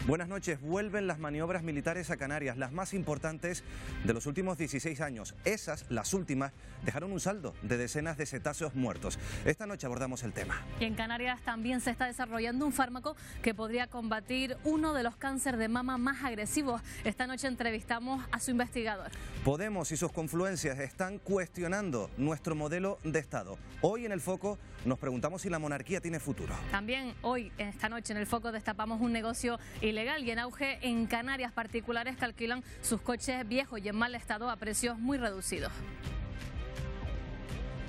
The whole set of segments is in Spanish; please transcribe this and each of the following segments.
Buenas noches. Vuelven las maniobras militares a Canarias, las más importantes de los últimos 16 años. Esas, las últimas, dejaron un saldo de decenas de cetáceos muertos. Esta noche abordamos el tema. Y en Canarias también se está desarrollando un fármaco que podría combatir uno de los cánceres de mama más agresivos. Esta noche entrevistamos a su investigador. Podemos y sus confluencias están cuestionando nuestro modelo de Estado. Hoy en El Foco nos preguntamos si la monarquía tiene futuro. También hoy, esta noche, en El Foco destapamos un negocio ilegal y en auge en Canarias, particulares que alquilan sus coches viejos y en mal estado a precios muy reducidos.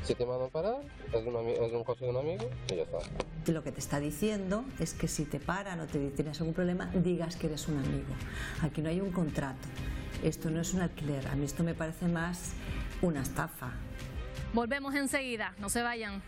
Si te mandan parar, es un coche de un amigo y ya está. Lo que te está diciendo es que si te paran o te tienes algún problema, digas que eres un amigo. Aquí no hay un contrato. Esto no es un alquiler. A mí esto me parece más una estafa. Volvemos enseguida. No se vayan.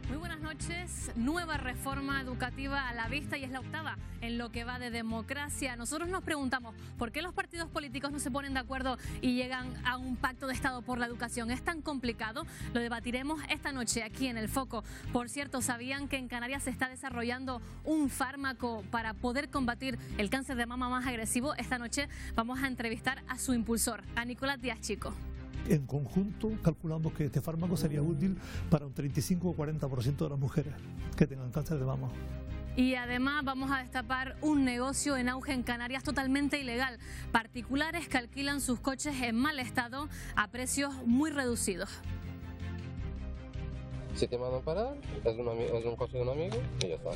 Muy buenas noches. Nueva reforma educativa a la vista y es la octava en lo que va de democracia. Nosotros nos preguntamos por qué los partidos políticos no se ponen de acuerdo y llegan a un pacto de Estado por la educación. ¿Es tan complicado? Lo debatiremos esta noche aquí en El Foco. Por cierto, ¿sabían que en Canarias se está desarrollando un fármaco para poder combatir el cáncer de mama más agresivo? Esta noche vamos a entrevistar a su impulsor, a Nicolás Díaz Chico. En conjunto, calculamos que este fármaco sería útil para un 35 o 40% de las mujeres que tengan cáncer de mama. Y además vamos a destapar un negocio en auge en Canarias totalmente ilegal. Particulares que alquilan sus coches en mal estado a precios muy reducidos. Si te mandan parar, es un coche de un amigo y ya está.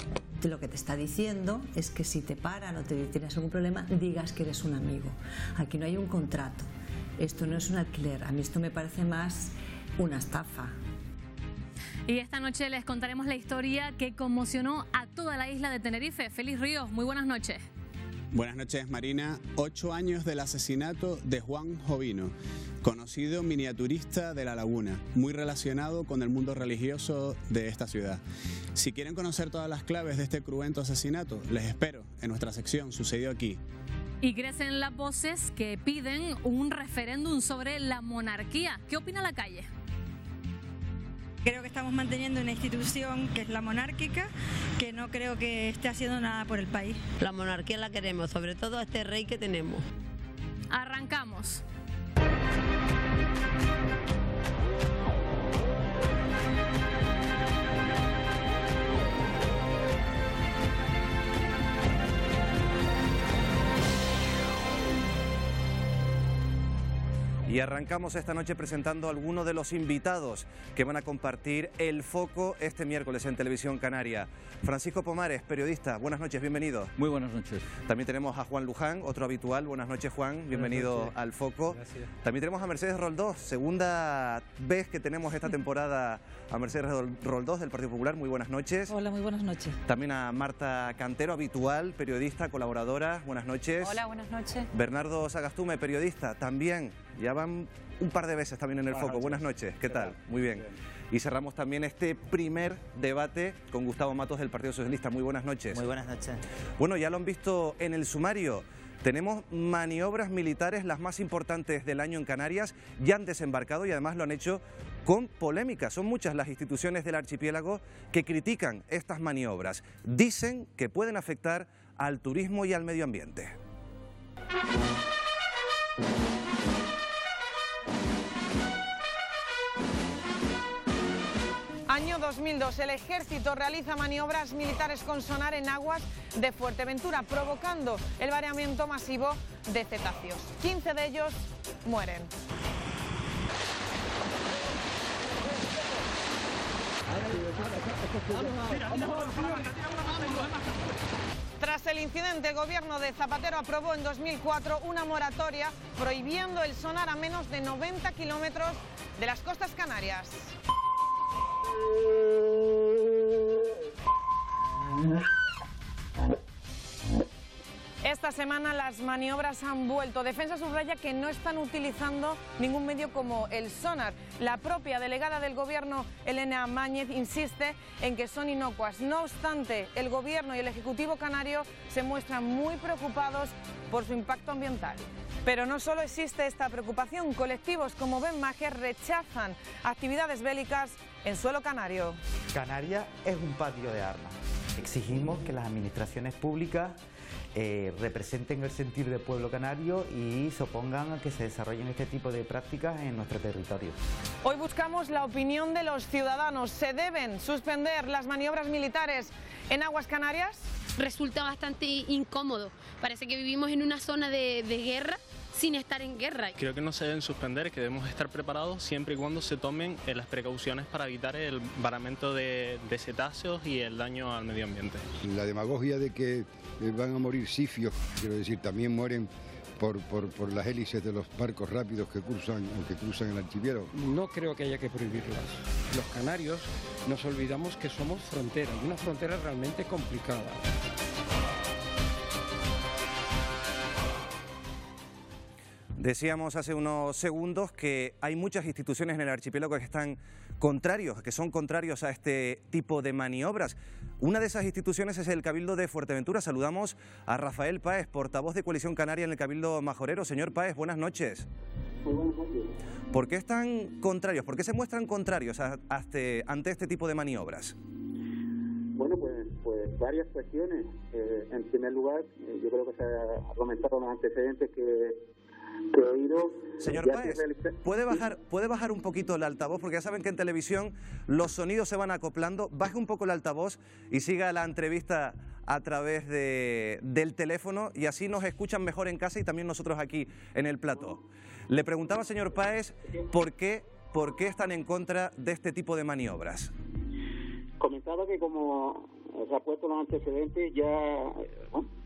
Lo que te está diciendo es que si te paran o te tienes algún problema, digas que eres un amigo. Aquí no hay un contrato. Esto no es un alquiler, a mí esto me parece más una estafa. Y esta noche les contaremos la historia que conmocionó a toda la isla de Tenerife. Félix Ríos, muy buenas noches. Buenas noches, Marina. 8 años del asesinato de Juan Jovino, conocido miniaturista de La Laguna, muy relacionado con el mundo religioso de esta ciudad. Si quieren conocer todas las claves de este cruento asesinato, les espero en nuestra sección Sucedió Aquí. Y crecen las voces que piden un referéndum sobre la monarquía. ¿Qué opina la calle? Creo que estamos manteniendo una institución que es la monárquica, que no creo que esté haciendo nada por el país. La monarquía la queremos, sobre todo a este rey que tenemos. Arrancamos. Y arrancamos esta noche presentando a algunos de los invitados que van a compartir El Foco este miércoles en Televisión Canaria. Francisco Pomares, periodista, buenas noches, bienvenido. Muy buenas noches. También tenemos a Juan Luján, otro habitual. Buenas noches, Juan, bienvenido al Foco. Gracias. También tenemos a Mercedes Roldós, segunda vez que tenemos esta temporada a Mercedes Roldós del Partido Popular. Muy buenas noches. Hola, muy buenas noches. También a Marta Cantero, habitual, periodista, colaboradora. Buenas noches. Hola, buenas noches. Bernardo Sagastume, periodista, también. Ya van un par de veces también en El Foco. Buenas noches, ¿qué tal? Muy bien. Y cerramos también este primer debate con Gustavo Matos del Partido Socialista. Muy buenas noches. Muy buenas noches. Bueno, ya lo han visto en el sumario. Tenemos maniobras militares las más importantes del año en Canarias. Ya han desembarcado y además lo han hecho con polémica. Son muchas las instituciones del archipiélago que critican estas maniobras. Dicen que pueden afectar al turismo y al medio ambiente. Año 2002, el ejército realiza maniobras militares con sonar en aguas de Fuerteventura, provocando el variamiento masivo de cetáceos. 15 de ellos mueren. Tras el incidente, el gobierno de Zapatero aprobó en 2004 una moratoria prohibiendo el sonar a menos de 90 kilómetros de las costas canarias. Esta semana las maniobras han vuelto. Defensa subraya que no están utilizando ningún medio como el sonar. La propia delegada del gobierno, Elena Máñez, insiste en que son inocuas. No obstante, el gobierno y el ejecutivo canario se muestran muy preocupados por su impacto ambiental. Pero no solo existe esta preocupación, colectivos como Ben Majer rechazan actividades bélicas en suelo canario. Canarias es un patio de armas. Exigimos que las administraciones públicas representen el sentir del pueblo canario y se opongan a que se desarrollen este tipo de prácticas en nuestro territorio. Hoy buscamos la opinión de los ciudadanos. ¿Se deben suspender las maniobras militares en aguas canarias? Resulta bastante incómodo. Parece que vivimos en una zona de guerra sin estar en guerra. Creo que no se deben suspender, que debemos estar preparados siempre y cuando se tomen las precauciones para evitar el varamiento de cetáceos y el daño al medio ambiente. La demagogia de que van a morir sifios, quiero decir, también mueren por las hélices de los barcos rápidos que cruzan el archipiélago. No creo que haya que prohibirlas. Los canarios nos olvidamos que somos frontera, y una frontera realmente complicada. Decíamos hace unos segundos que hay muchas instituciones en el archipiélago que son contrarios a este tipo de maniobras. Una de esas instituciones es el Cabildo de Fuerteventura. Saludamos a Rafael Páez, portavoz de Coalición Canaria en el Cabildo Majorero. Señor Páez, buenas noches. Muy buenas noches. ¿Por qué están contrarios? ¿Por qué se muestran contrarios ante este tipo de maniobras? Bueno, pues varias cuestiones. En primer lugar, yo creo que se ha comentado los antecedentes que he oído. Señor Páez, ¿puede bajar un poquito el altavoz? Porque ya saben que en televisión los sonidos se van acoplando. Baje un poco el altavoz y siga la entrevista a través del teléfono y así nos escuchan mejor en casa y también nosotros aquí en el plató. Le preguntaba, señor Páez, ¿por qué están en contra de este tipo de maniobras? Comentaba que como se ha puesto los antecedentes, ya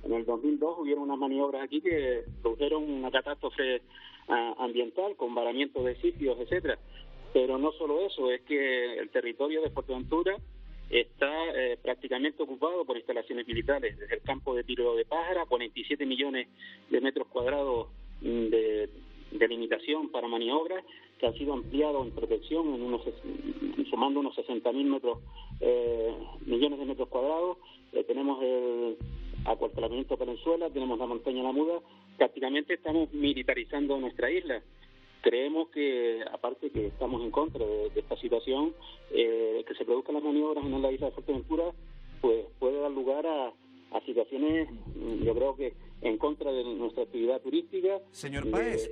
en el 2002 hubieron unas maniobras aquí que produjeron una catástrofe ambiental con varamiento de sitios, etcétera. Pero no solo eso, es que el territorio de Fuerteventura está prácticamente ocupado por instalaciones militares, desde el campo de tiro de pájara, 47 millones de metros cuadrados de limitación para maniobras, que han sido ampliados en protección sumando unos 60.000 millones de metros cuadrados. Tenemos el acuartelamiento Perenzuela, tenemos la montaña La Muda. Prácticamente estamos militarizando nuestra isla. Creemos que, aparte que estamos en contra de esta situación, que se produzcan las maniobras en la isla de Fuerteventura, pues puede dar lugar a situaciones, yo creo que en contra de nuestra actividad turística. Señor Páez,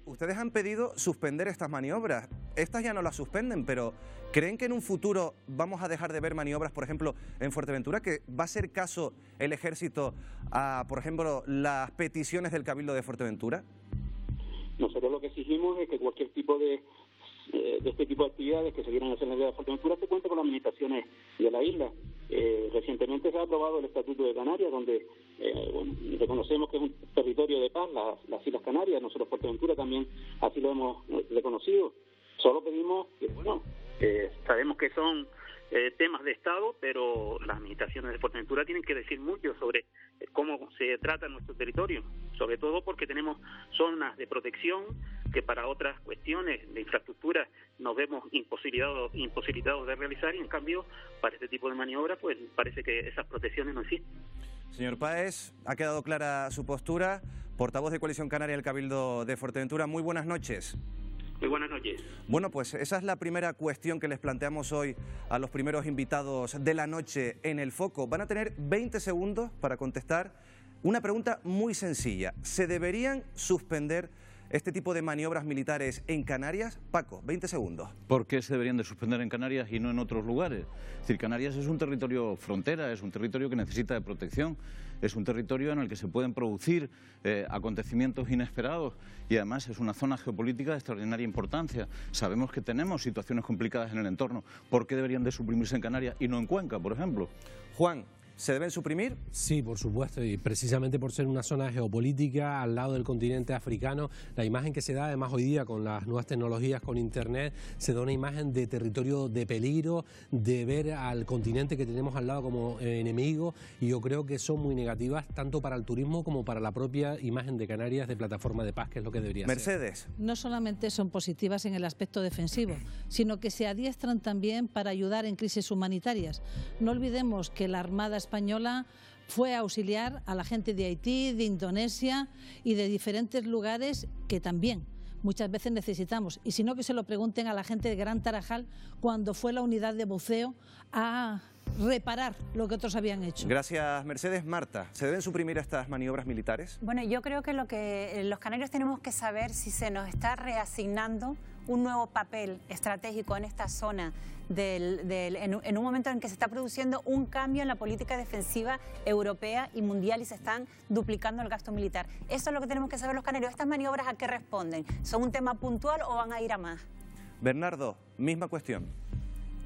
ustedes han pedido suspender estas maniobras. Estas ya no las suspenden, pero ¿creen que en un futuro vamos a dejar de ver maniobras, por ejemplo, en Fuerteventura? ¿Que va a hacer caso el Ejército a, por ejemplo, las peticiones del Cabildo de Fuerteventura? Nosotros lo que exigimos es que cualquier tipo de este tipo de actividades que se quieran hacer en la isla de Fuerteventura se cuente con las limitaciones de la isla. Recientemente se ha aprobado el Estatuto de Canarias, donde reconocemos que es un territorio de paz, las Islas Canarias. Nosotros Fuerteventura también así lo hemos reconocido. Solo pedimos que, sabemos que son temas de Estado, pero las administraciones de Fuerteventura tienen que decir mucho sobre cómo se trata nuestro territorio, sobre todo porque tenemos zonas de protección que para otras cuestiones de infraestructura nos vemos imposibilitados de realizar, y en cambio para este tipo de maniobras pues parece que esas protecciones no existen. Señor Páez, ha quedado clara su postura, portavoz de Coalición Canaria del Cabildo de Fuerteventura. Muy buenas noches. Muy buenas noches. Bueno, pues esa es la primera cuestión que les planteamos hoy a los primeros invitados de la noche en El Foco. Van a tener 20 segundos para contestar una pregunta muy sencilla. ¿Se deberían suspender este tipo de maniobras militares en Canarias? Paco, 20 segundos. ¿Por qué se deberían de suspender en Canarias y no en otros lugares? Es decir, Canarias es un territorio frontera, es un territorio que necesita de protección, es un territorio en el que se pueden producir acontecimientos inesperados y además es una zona geopolítica de extraordinaria importancia. Sabemos que tenemos situaciones complicadas en el entorno. ¿Por qué deberían de suprimirse en Canarias y no en Cuenca, por ejemplo? Juan, ¿se deben suprimir? Sí, por supuesto, y precisamente por ser una zona geopolítica al lado del continente africano, la imagen que se da además hoy día con las nuevas tecnologías, con Internet, se da una imagen de territorio de peligro, de ver al continente que tenemos al lado como enemigo, y yo creo que son muy negativas tanto para el turismo como para la propia imagen de Canarias de plataforma de paz, que es lo que debería ser. Mercedes. No solamente son positivas en el aspecto defensivo, sino que se adiestran también para ayudar en crisis humanitarias. No olvidemos que la Armada española fue a auxiliar a la gente de Haití, de Indonesia y de diferentes lugares que también muchas veces necesitamos. Y si no, que se lo pregunten a la gente de Gran Tarajal cuando fue la unidad de buceo a reparar lo que otros habían hecho. Gracias, Mercedes. Marta, ¿se deben suprimir estas maniobras militares? Bueno, yo creo que lo que los canarios tenemos que saber si se nos está reasignando un nuevo papel estratégico en esta zona en un momento en que se está produciendo un cambio en la política defensiva europea y mundial y se están duplicando el gasto militar. Eso es lo que tenemos que saber los canarios. ¿Estas maniobras a qué responden? ¿Son un tema puntual o van a ir a más? Bernardo, misma cuestión.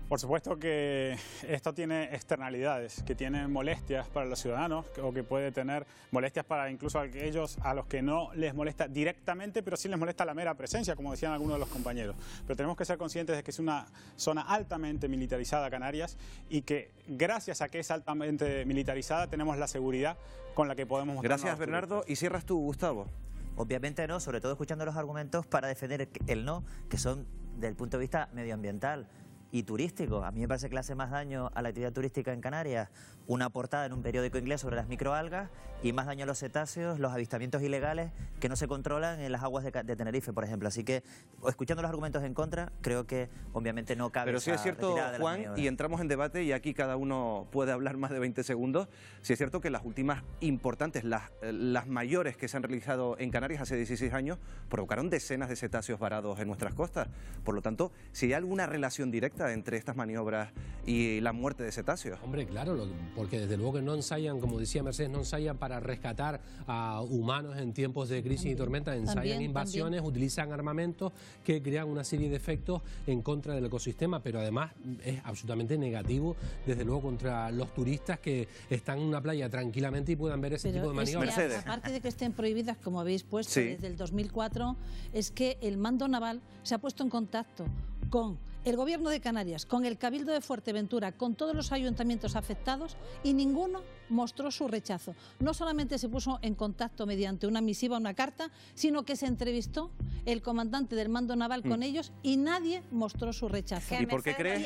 Por supuesto que esto tiene externalidades, que tienen molestias para los ciudadanos o que puede tener molestias para incluso aquellos a los que no les molesta directamente, pero sí les molesta la mera presencia, como decían algunos de los compañeros. Pero tenemos que ser conscientes de que es una zona altamente militarizada, Canarias, y que gracias a que es altamente militarizada tenemos la seguridad con la que podemos mostrar. Gracias, Bernardo. ¿Y cierras tú, Gustavo? Obviamente no, sobre todo escuchando los argumentos para defender el no, que son desde el punto de vista medioambiental y turístico. A mí me parece que le hace más daño a la actividad turística en Canarias una portada en un periódico inglés sobre las microalgas y más daño a los cetáceos, los avistamientos ilegales que no se controlan en las aguas de Tenerife, por ejemplo. Así que, escuchando los argumentos en contra, creo que obviamente no cabe. Pero sí es cierto, Juan, y entramos en debate y aquí cada uno puede hablar más de 20 segundos, sí es cierto que las últimas importantes, las mayores que se han realizado en Canarias hace 16 años, provocaron decenas de cetáceos varados en nuestras costas. Por lo tanto, si hay alguna relación directa entre estas maniobras y la muerte de cetáceos. Hombre, claro, porque desde luego que no ensayan, como decía Mercedes, no ensayan para rescatar a humanos en tiempos de crisis y tormenta, ensayan invasiones, utilizan armamentos que crean una serie de efectos en contra del ecosistema, pero además es absolutamente negativo, desde luego, contra los turistas que están en una playa tranquilamente y puedan ver ese tipo de maniobras. Aparte de que estén prohibidas, como habéis puesto desde el 2004, es que el mando naval se ha puesto en contacto con el Gobierno de Canarias, con el Cabildo de Fuerteventura, con todos los ayuntamientos afectados y ninguno mostró su rechazo. No solamente se puso en contacto mediante una misiva, una carta, sino que se entrevistó el comandante del mando naval con ellos y nadie mostró su rechazo. ¿Y por qué crees?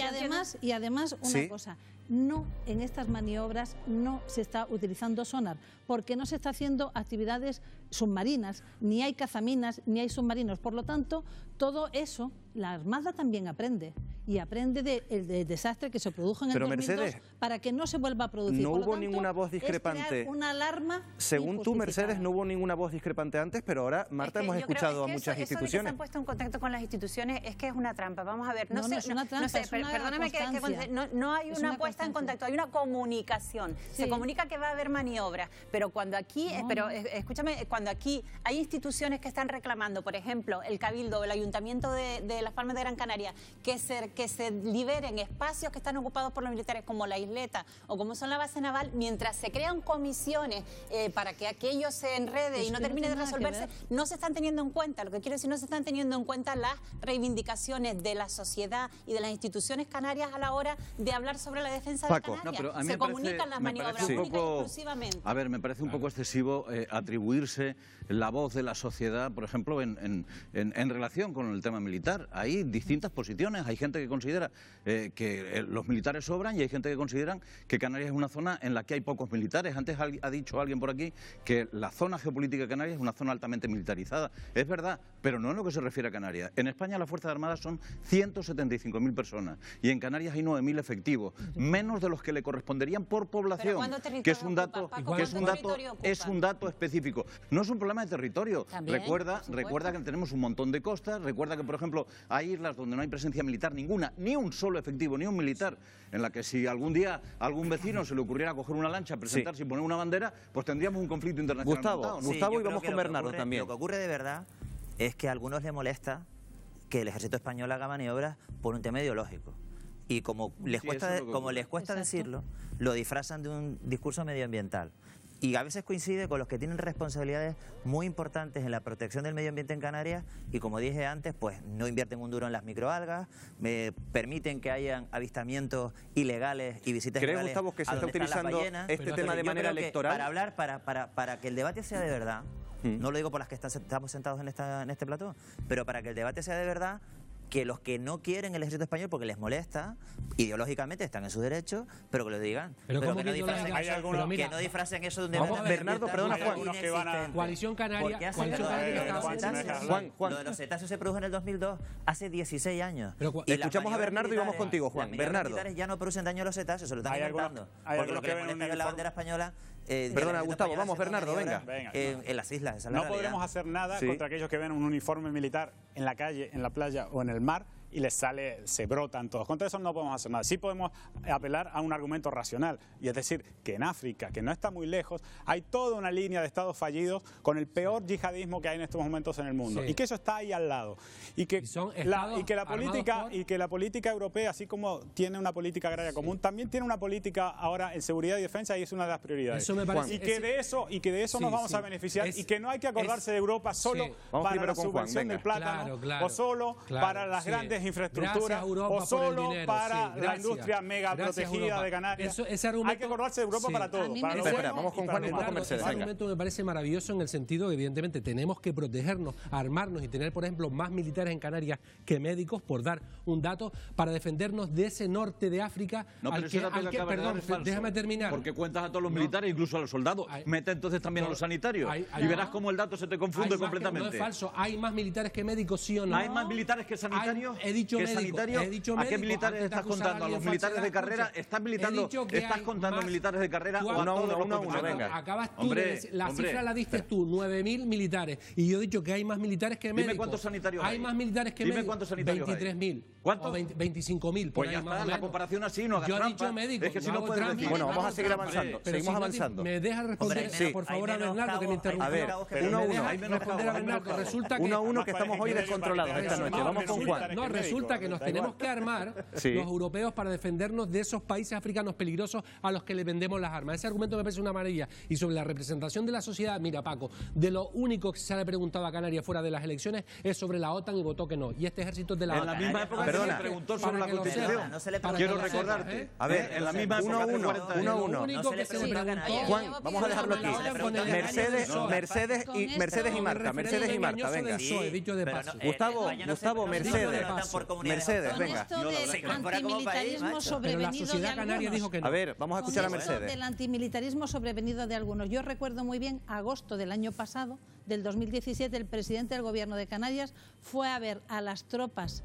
Y además una cosa, no, en estas maniobras no se está utilizando sonar, porque no se está haciendo actividades submarinas, ni hay cazaminas, ni hay submarinos. Por lo tanto, todo eso la Armada también aprende, y aprende del desastre que se produjo en el 2002 Mercedes, para que no se vuelva a producir. No Por lo hubo tanto, ninguna voz discrepante. Es crear una alarma. Según tú, Mercedes, no hubo ninguna voz discrepante antes, pero ahora, Marta, hemos escuchado a muchas instituciones. Eso de que se han puesto en contacto con las instituciones es que es una trampa. Vamos a ver, no es una trampa, perdóname no hay una puesta en contacto, hay una comunicación. Sí. Se comunica que va a haber maniobras, pero cuando aquí, escúchame, cuando aquí hay instituciones que están reclamando, por ejemplo, el Cabildo o el Ayuntamiento de Las Palmas de Gran Canaria, que se liberen espacios que están ocupados por los militares como la isleta o como son la base naval, mientras se crean comisiones para que aquello se enrede y no termine de resolverse, no se están teniendo en cuenta, lo que quiero decir, no se están teniendo en cuenta las reivindicaciones de la sociedad y de las instituciones canarias a la hora de hablar sobre la defensa de Canarias. No, pero a mí se comunican las maniobras únicas y exclusivamente. A ver, me parece un poco excesivo atribuirse la voz de la sociedad, por ejemplo, en relación con el tema militar. Hay distintas posiciones, hay gente que considera que los militares sobran y hay gente que considera que Canarias es una zona en la que hay pocos militares. Antes ha dicho alguien por aquí que la zona geopolítica de Canarias es una zona altamente militarizada. Es verdad, pero no en lo que se refiere a Canarias. En España las Fuerzas Armadas son 175.000 personas y en Canarias hay 9.000 efectivos, menos de los que le corresponderían por población, que es un dato, es un dato específico. No es un problema de territorio. Recuerda que tenemos un montón de costas, recuerda que, por ejemplo, hay islas donde no hay presencia militar ninguna, ni un solo efectivo, ni un militar, en la que si algún día a algún vecino se le ocurriera coger una lancha, presentarse y poner una bandera, pues tendríamos un conflicto internacional. Gustavo, y vamos con Bernardo también. Lo que ocurre de verdad es que a algunos les molesta que el ejército español haga maniobras por un tema ideológico. Y como les cuesta decirlo, lo disfrazan de un discurso medioambiental. Y a veces coincide con los que tienen responsabilidades muy importantes en la protección del medio ambiente en Canarias y, como dije antes, pues no invierten un duro en las microalgas, permiten que hayan avistamientos ilegales y visitas ilegales. ¿Crees, Gustavo, que se está utilizando este tema de manera electoral? Para hablar, para que el debate sea de verdad, no lo digo por las que estamos sentados en este plató, pero para que el debate sea de verdad, que los que no quieren el ejército español porque les molesta, ideológicamente están en sus derechos, pero que lo digan. Pero que no disfracen eso de un Bernardo, perdona, Juan. Coalición Canaria. Juan. Lo de los cetáceos se produjo en el 2002, hace 16 años. Escuchamos a Bernardo y vamos contigo, Juan. Bernardo. Los militares ya no producen daño a los cetáceos, se lo están inventando. Porque lo que les molesta es la bandera española. Perdona, Gustavo, vamos, Bernardo, venga. En las islas, no podremos hacer nada contra aquellos que ven un uniforme militar en la calle, en la playa o en el mar y les sale, se brotan todos. Contra eso no podemos hacer nada. Sí podemos apelar a un argumento racional, y es decir, que en África, que no está muy lejos, hay toda una línea de estados fallidos con el peor yihadismo que hay en estos momentos en el mundo. Y que eso está ahí al lado. Y que la política europea, así como tiene una política agraria común, también tiene una política ahora en seguridad y defensa, y es una de las prioridades. Eso me parece, y que de eso nos vamos a beneficiar, y que no hay que acordarse de Europa solo para la subvención del plátano, o solo para las grandes infraestructuras, o solo para la industria mega protegida de Canarias. Hay que acordarse de Europa para todo. Vamos con Juan y con Mercedes. Ese argumento me parece maravilloso en el sentido que evidentemente tenemos que protegernos, armarnos y tener, por ejemplo, más militares en Canarias que médicos, por dar un dato, para defendernos de ese norte de África. No, pero perdón, déjame terminar. Porque cuentas a todos los militares, incluso a los soldados. Mete entonces también a los sanitarios. Y verás cómo el dato se te confunde completamente. No es falso. ¿Hay más militares que médicos, sí o no? ¿Hay más militares que sanitarios? He dicho médicos. ¿A qué militares estás contando? ¿A los militares de carrera? ¿Estás contando militares de carrera o a todos los profesionales? Venga. Acabas tú, la cifra la diste tú, 9.000 militares. Y yo he dicho que hay más militares que médicos. Dime cuántos sanitarios hay. Hay más militares que médicos. Dime cuántos sanitarios 23.000. ¿Cuántos? 25.000. Pues ya está, la comparación así, no hagas trampa. Yo he dicho médicos. Es que si no puedes decir. Bueno, vamos a seguir avanzando. Seguimos avanzando. ¿Me dejas responder, por favor, a Bernardo, que me interrumpió? A ver, 1-1. Resulta que 1-1 que estamos hoy descontrolados esta noche. Vamos con Juan. No, resulta que nos tenemos que armar los europeos para defendernos de esos países africanos peligrosos a los que le vendemos las armas. Ese argumento me parece una maravilla. Y sobre la representación de la sociedad, mira, Paco, de lo único que se le ha preguntado a Canarias fuera de las elecciones es sobre la OTAN, y votó que no. Y este ejército es de la OTAN. En la misma época se le preguntó sobre la Constitución. Quiero recordarte. A ver, en la misma época 1-1. Juan, vamos a dejarlo aquí. Mercedes y Marta. Mercedes y Marta, venga. Gustavo, Mercedes, venga. Pero la sociedad canaria dijo que no. A ver, vamos a escuchar a Mercedes. Del antimilitarismo sobrevenido de algunos. Yo recuerdo muy bien, agosto del año pasado, del 2017, el presidente del Gobierno de Canarias fue a ver a las tropas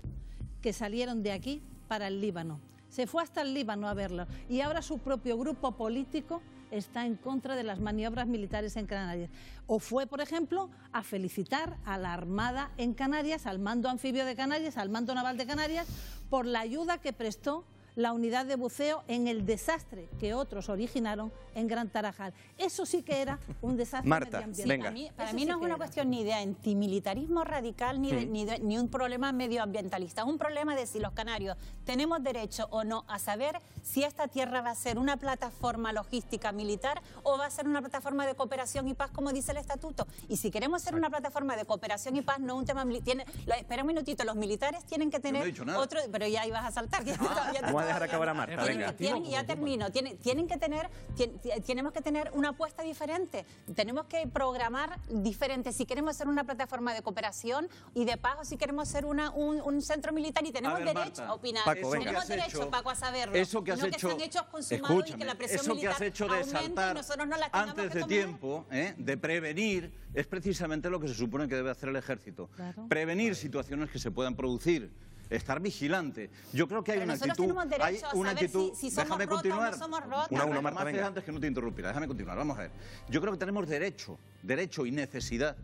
que salieron de aquí para el Líbano. Se fue hasta el Líbano a verlo. Y ahora su propio grupo político está en contra de las maniobras militares en Canarias. O fue, por ejemplo, a felicitar a la Armada en Canarias, al mando anfibio de Canarias, al mando naval de Canarias, por la ayuda que prestó la unidad de buceo en el desastre que otros originaron en Gran Tarajal. Eso sí que era un desastre medioambiental. Venga. Para mí no es una cuestión ni de antimilitarismo radical ni un problema medioambientalista. Es un problema de si los canarios tenemos derecho o no a saber si esta tierra va a ser una plataforma logística militar o va a ser una plataforma de cooperación y paz, como dice el estatuto. Y si queremos ser una plataforma de cooperación y paz, no un tema militar. Espera un minutito, los militares tienen que tener otro... Pero ya ibas a saltar. Vamos a dejar acabar a Marta, venga. Ya termino. Tenemos que tener una apuesta diferente. Tenemos que programar diferente. Si queremos ser una plataforma de cooperación y de paz, o si queremos ser un centro militar, y tenemos derecho a opinar. Paco, tenemos derecho, Paco, a saberlo. Eso que has no hecho, que sean hechos consumados y que la presión eso que has hecho de saltar antes de tiempo, de prevenir, es precisamente lo que se supone que debe hacer el ejército. Claro. Prevenir situaciones que se puedan producir. Estar vigilante. Yo creo que hay una actitud. Hay una actitud. Si somos déjame continuar. No somos rotos. Marta, venga. Antes que no te interrumpirá. Déjame continuar. Vamos a ver. Yo creo que tenemos derecho y necesidad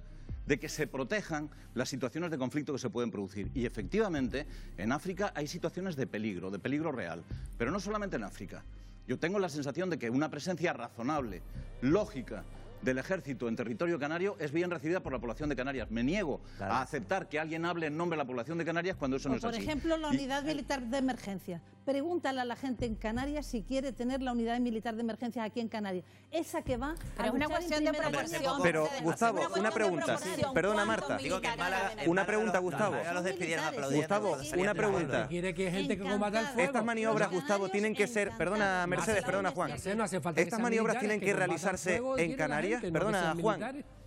de que se protejan las situaciones de conflicto que se pueden producir. Y efectivamente, en África hay situaciones de peligro real. Pero no solamente en África. Yo tengo la sensación de que una presencia razonable, lógica, del ejército en territorio canario es bien recibida por la población de Canarias. Me niego a aceptar que alguien hable en nombre de la población de Canarias cuando eso no es así. Por ejemplo, la unidad militar de emergencia. Pregúntale a la gente en Canarias si quiere tener la unidad militar de emergencia aquí en Canarias. Esa que va pero es una cuestión de proporción. Pero, Gustavo, una pregunta. Perdona, Marta. Una pregunta, Gustavo. Gustavo, una pregunta. Quiere que gente que combata el fuego. Estas maniobras, Gustavo, tienen que ser... Perdona, Mercedes, perdona, Juan. Estas maniobras tienen que realizarse en Canarias. Perdona,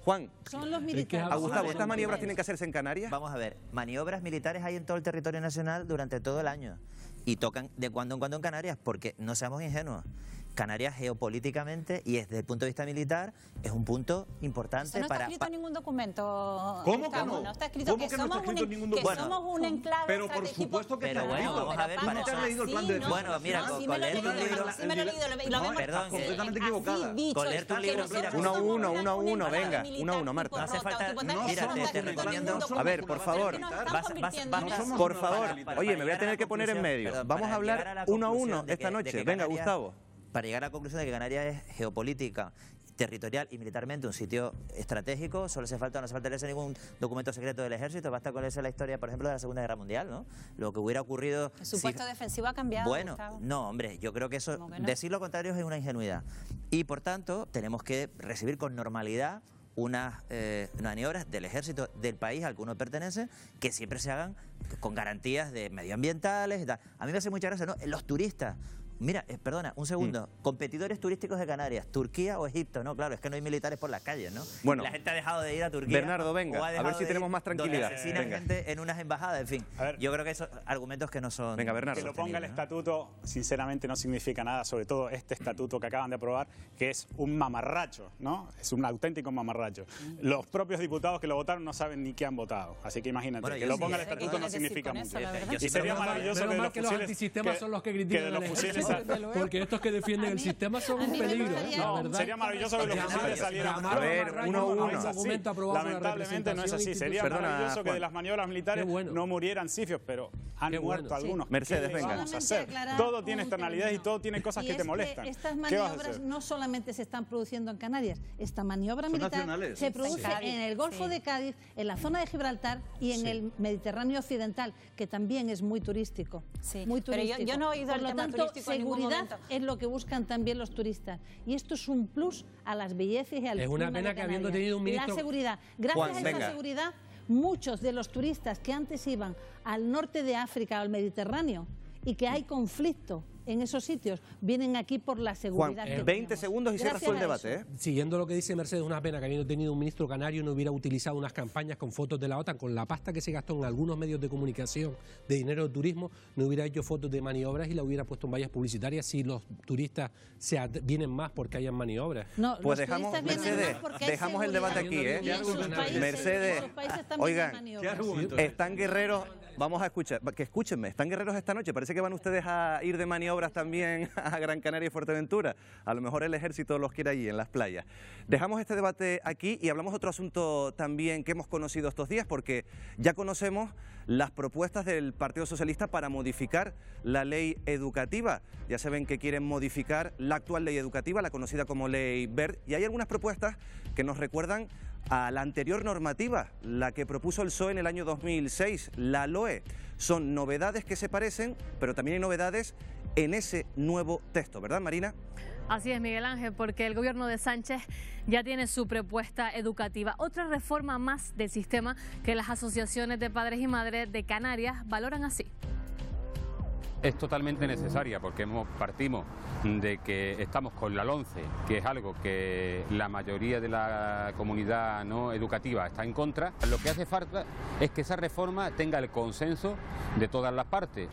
Juan. Son los militares. A Gustavo, ¿estas maniobras tienen que hacerse en Canarias? Vamos a ver, maniobras militares hay en todo el territorio nacional durante todo el año y tocan de cuando en cuando en Canarias, porque no seamos ingenuos. Canarias geopolíticamente y desde el punto de vista militar es un punto importante Eso no para... está escrito en ningún documento. ¿Cómo que no? No está escrito ¿Cómo que no está escrito en ningún documento? Somos un enclave pero por supuesto que pero bueno, vamos a ver, ¿tú no te has leído el plan de defensa? Bueno, mira, con leer tu libro... Sí me lo he leído y lo vemos perdón, completamente equivocada. Con leer tu libro, mira... 1-1, venga, 1-1, Marta. No hace falta... Mira, te recomiendo... A ver, por favor. Por favor. Oye, me voy a tener que poner en medio. Vamos a hablar 1-1 esta noche. Venga, Gustavo. Para llegar a la conclusión de que Canarias es geopolítica, territorial y militarmente un sitio estratégico, no hace falta leerse ningún documento secreto del ejército, basta con leerse la historia, por ejemplo, de la Segunda Guerra Mundial, ¿no? Lo que hubiera ocurrido... El supuesto defensivo ha cambiado, bueno, Gustavo. No, hombre, yo creo que eso, no? Decir lo contrario es una ingenuidad. Y, por tanto, tenemos que recibir con normalidad unas maniobras del ejército del país al que uno pertenece, que siempre se hagan con garantías de medioambientales y tal. A mí me hace mucha gracia, ¿no? Los turistas... Mira, perdona, un segundo. Competidores turísticos de Canarias, Turquía o Egipto, ¿no? Claro, es que no hay militares por las calles, ¿no? Bueno, la gente ha dejado de ir a Turquía. Bernardo, venga, a ver si tenemos más tranquilidad. Asesinan gente en unas embajadas, en fin. A ver, yo creo que esos argumentos que no son... Venga, Bernardo. Que lo ponga el estatuto, sinceramente no significa nada, sobre todo este estatuto que acaban de aprobar, que es un mamarracho, ¿no? Es un auténtico mamarracho. Los propios diputados que lo votaron no saben ni qué han votado. Así que imagínate, bueno, que lo ponga el estatuto no significa mucho. Y sería maravilloso que los antisistemas son los que critican el ejército, porque estos que defienden el sistema son un peligro, No, sería maravilloso que los fusiles salieran. A ver, 1-1. Lamentablemente no es así. Sería maravilloso que de las maniobras militares no murieran cifios, pero han muerto algunos. Mercedes, ¿Qué venga. vamos a hacer? Todo tiene externalidades y todo tiene cosas que te molestan. Estas maniobras no solamente se están produciendo en Canarias. Esta maniobra militar se produce en el Golfo de Cádiz, en la zona de Gibraltar y en el Mediterráneo Occidental, que también es muy turístico. Muy turístico. Pero yo no he oído el tema turístico en ningún momento. Es lo que buscan también los turistas. Y esto es un plus a las bellezas y al Es una pena que habiendo tenido un ministro... La seguridad. Gracias a esa seguridad, muchos de los turistas que antes iban al norte de África o al Mediterráneo y que hay conflicto en esos sitios, vienen aquí por la seguridad. Juan, 20 segundos y se resuelve el debate, ¿eh? Siguiendo lo que dice Mercedes, una pena que habiendo tenido un ministro canario no hubiera utilizado unas campañas con fotos de la OTAN, con la pasta que se gastó en algunos medios de comunicación de dinero de turismo, no hubiera hecho fotos de maniobras y la hubiera puesto en vallas publicitarias si los turistas vienen más porque hayan maniobras. No, pues dejamos, Mercedes, dejamos el debate aquí, ¿eh? Mercedes, oigan, están guerreros... Vamos a escuchar, que escúchenme, están guerreros esta noche, parece que van ustedes a ir de maniobras también a Gran Canaria y Fuerteventura, a lo mejor el ejército los quiere allí en las playas. Dejamos este debate aquí y hablamos de otro asunto también que hemos conocido estos días, porque ya conocemos las propuestas del Partido Socialista para modificar la ley educativa. Ya se ven que quieren modificar la actual ley educativa, la conocida como Ley Wert, y hay algunas propuestas que nos recuerdan a la anterior normativa, la que propuso el PSOE en el año 2006, la LOE. Son novedades que se parecen, pero también hay novedades en ese nuevo texto, ¿verdad, Marina? Así es, Miguel Ángel, porque el gobierno de Sánchez ya tiene su propuesta educativa. Otra reforma más del sistema que las asociaciones de padres y madres de Canarias valoran así. Es totalmente necesaria porque partimos de que estamos con la LOMCE, que es algo que la mayoría de la comunidad no educativa está en contra. Lo que hace falta es que esa reforma tenga el consenso de todas las partes.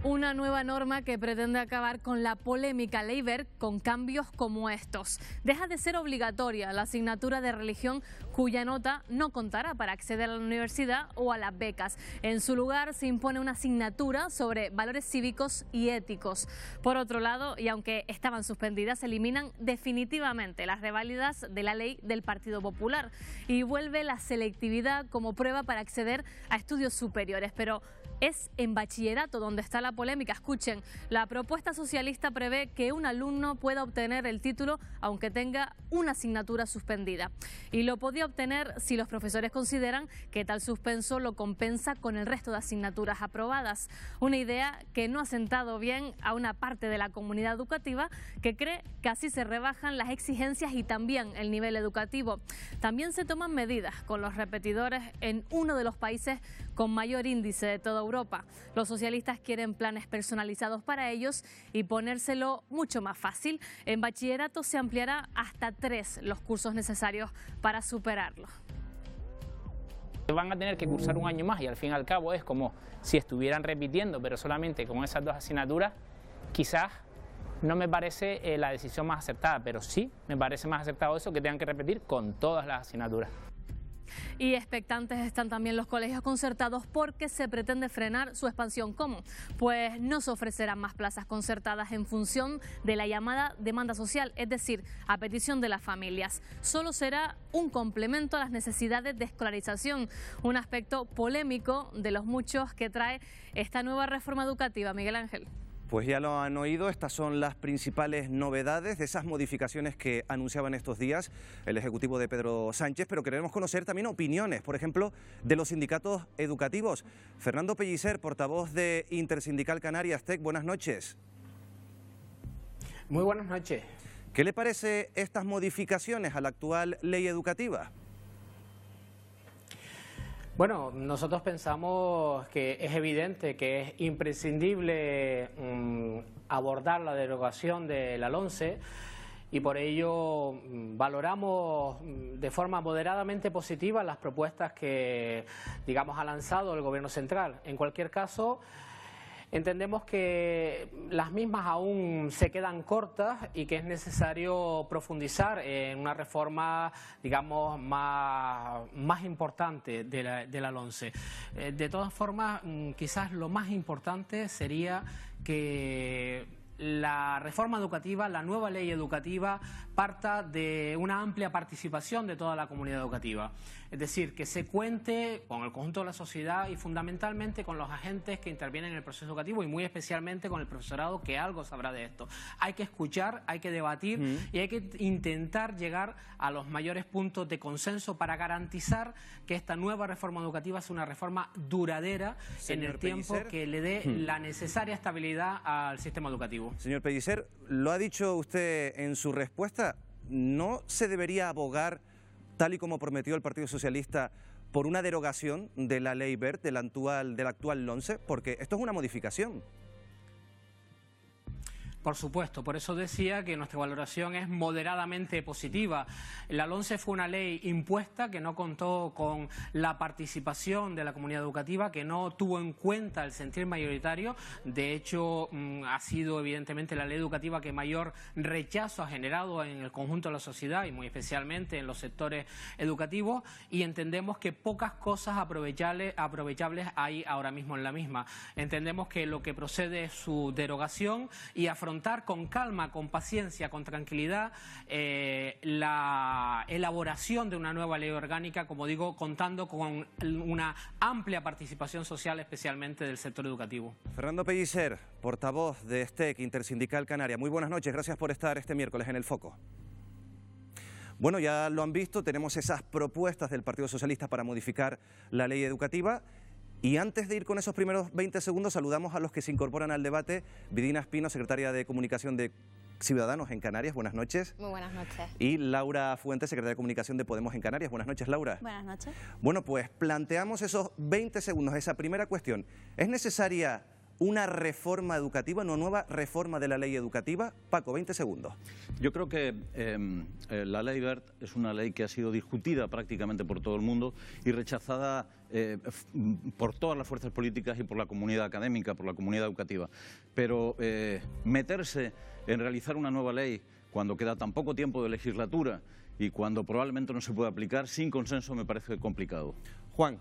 Una nueva norma que pretende acabar con la polémica Ley Wert con cambios como estos. Deja de ser obligatoria la asignatura de religión cuya nota no contará para acceder a la universidad o a las becas. En su lugar se impone una asignatura sobre valores cívicos y éticos. Por otro lado, y aunque estaban suspendidas, se eliminan definitivamente las reválidas de la ley del Partido Popular y vuelve la selectividad como prueba para acceder a estudios superiores. Pero Es en bachillerato donde está la polémica. Escuchen, la propuesta socialista prevé que un alumno pueda obtener el título aunque tenga una asignatura suspendida. Y lo podía obtener si los profesores consideran que tal suspenso lo compensa con el resto de asignaturas aprobadas. Una idea que no ha sentado bien a una parte de la comunidad educativa que cree que así se rebajan las exigencias y también el nivel educativo. También se toman medidas con los repetidores en uno de los países con mayor índice de toda Europa. Los socialistas quieren planes personalizados para ellos y ponérselo mucho más fácil. En bachillerato se ampliará hasta 3 los cursos necesarios para superarlo. Van a tener que cursar un año más y al fin y al cabo es como si estuvieran repitiendo, pero solamente con esas 2 asignaturas. Quizás no me parece la decisión más acertada, pero sí me parece más acertado eso, que tengan que repetir con todas las asignaturas. Y expectantes están también los colegios concertados porque se pretende frenar su expansión. ¿Cómo? Pues no se ofrecerán más plazas concertadas en función de la llamada demanda social, es decir, a petición de las familias. Solo será un complemento a las necesidades de escolarización, un aspecto polémico de los muchos que trae esta nueva reforma educativa. Miguel Ángel. Pues ya lo han oído, estas son las principales novedades de esas modificaciones que anunciaban estos días el Ejecutivo de Pedro Sánchez, pero queremos conocer también opiniones, por ejemplo, de los sindicatos educativos. Fernando Pellicer, portavoz de Intersindical Canarias TEC, buenas noches. Muy buenas noches. ¿Qué le parece estas modificaciones a la actual ley educativa? Bueno, nosotros pensamos que es evidente que es imprescindible abordar la derogación de la LOMCE y por ello valoramos de forma moderadamente positiva las propuestas que, digamos, ha lanzado el Gobierno central. En cualquier caso, entendemos que las mismas aún se quedan cortas y que es necesario profundizar en una reforma, digamos, más importante de la LOMCE. De todas formas, quizás lo más importante sería que la reforma educativa, la nueva ley educativa, parta de una amplia participación de toda la comunidad educativa. Es decir, que se cuente con el conjunto de la sociedad y fundamentalmente con los agentes que intervienen en el proceso educativo y muy especialmente con el profesorado, que algo sabrá de esto. Hay que escuchar, hay que debatir y hay que intentar llegar a los mayores puntos de consenso para garantizar que esta nueva reforma educativa es una reforma duradera en el tiempo que le dé la necesaria estabilidad al sistema educativo. Señor Pellicer, lo ha dicho usted en su respuesta, ¿no se debería abogar, tal y como prometió el Partido Socialista, por una derogación de la ley Wert, de la actual LOMCE? Porque esto es una modificación. Por supuesto, por eso decía que nuestra valoración es moderadamente positiva. La LOMCE fue una ley impuesta que no contó con la participación de la comunidad educativa, que no tuvo en cuenta el sentir mayoritario. De hecho, ha sido evidentemente la ley educativa que mayor rechazo ha generado en el conjunto de la sociedad y muy especialmente en los sectores educativos, y entendemos que pocas cosas aprovechables hay ahora mismo en la misma. Entendemos que lo que procede es su derogación y afrontar con calma, con paciencia, con tranquilidad la elaboración de una nueva ley orgánica, como digo, contando con una amplia participación social, especialmente del sector educativo. Fernando Pellicer, portavoz de STEC, Intersindical Canaria. Muy buenas noches, gracias por estar este miércoles en El Foco. Bueno, ya lo han visto, tenemos esas propuestas del Partido Socialista para modificar la ley educativa. Y antes de ir con esos primeros 20 segundos, saludamos a los que se incorporan al debate. Vidina Espino, secretaria de Comunicación de Ciudadanos en Canarias, buenas noches. Muy buenas noches. Y Laura Fuentes, secretaria de Comunicación de Podemos en Canarias. Buenas noches, Laura. Buenas noches. Bueno, pues planteamos esos 20 segundos, esa primera cuestión. ¿Es necesaria una reforma educativa, una nueva reforma de la ley educativa? Paco, 20 segundos. Yo creo que la ley Wert es una ley que ha sido discutida prácticamente por todo el mundo y rechazada por todas las fuerzas políticas y por la comunidad académica, por la comunidad educativa. Pero meterse en realizar una nueva ley cuando queda tan poco tiempo de legislatura y cuando probablemente no se pueda aplicar sin consenso me parece complicado. Juan.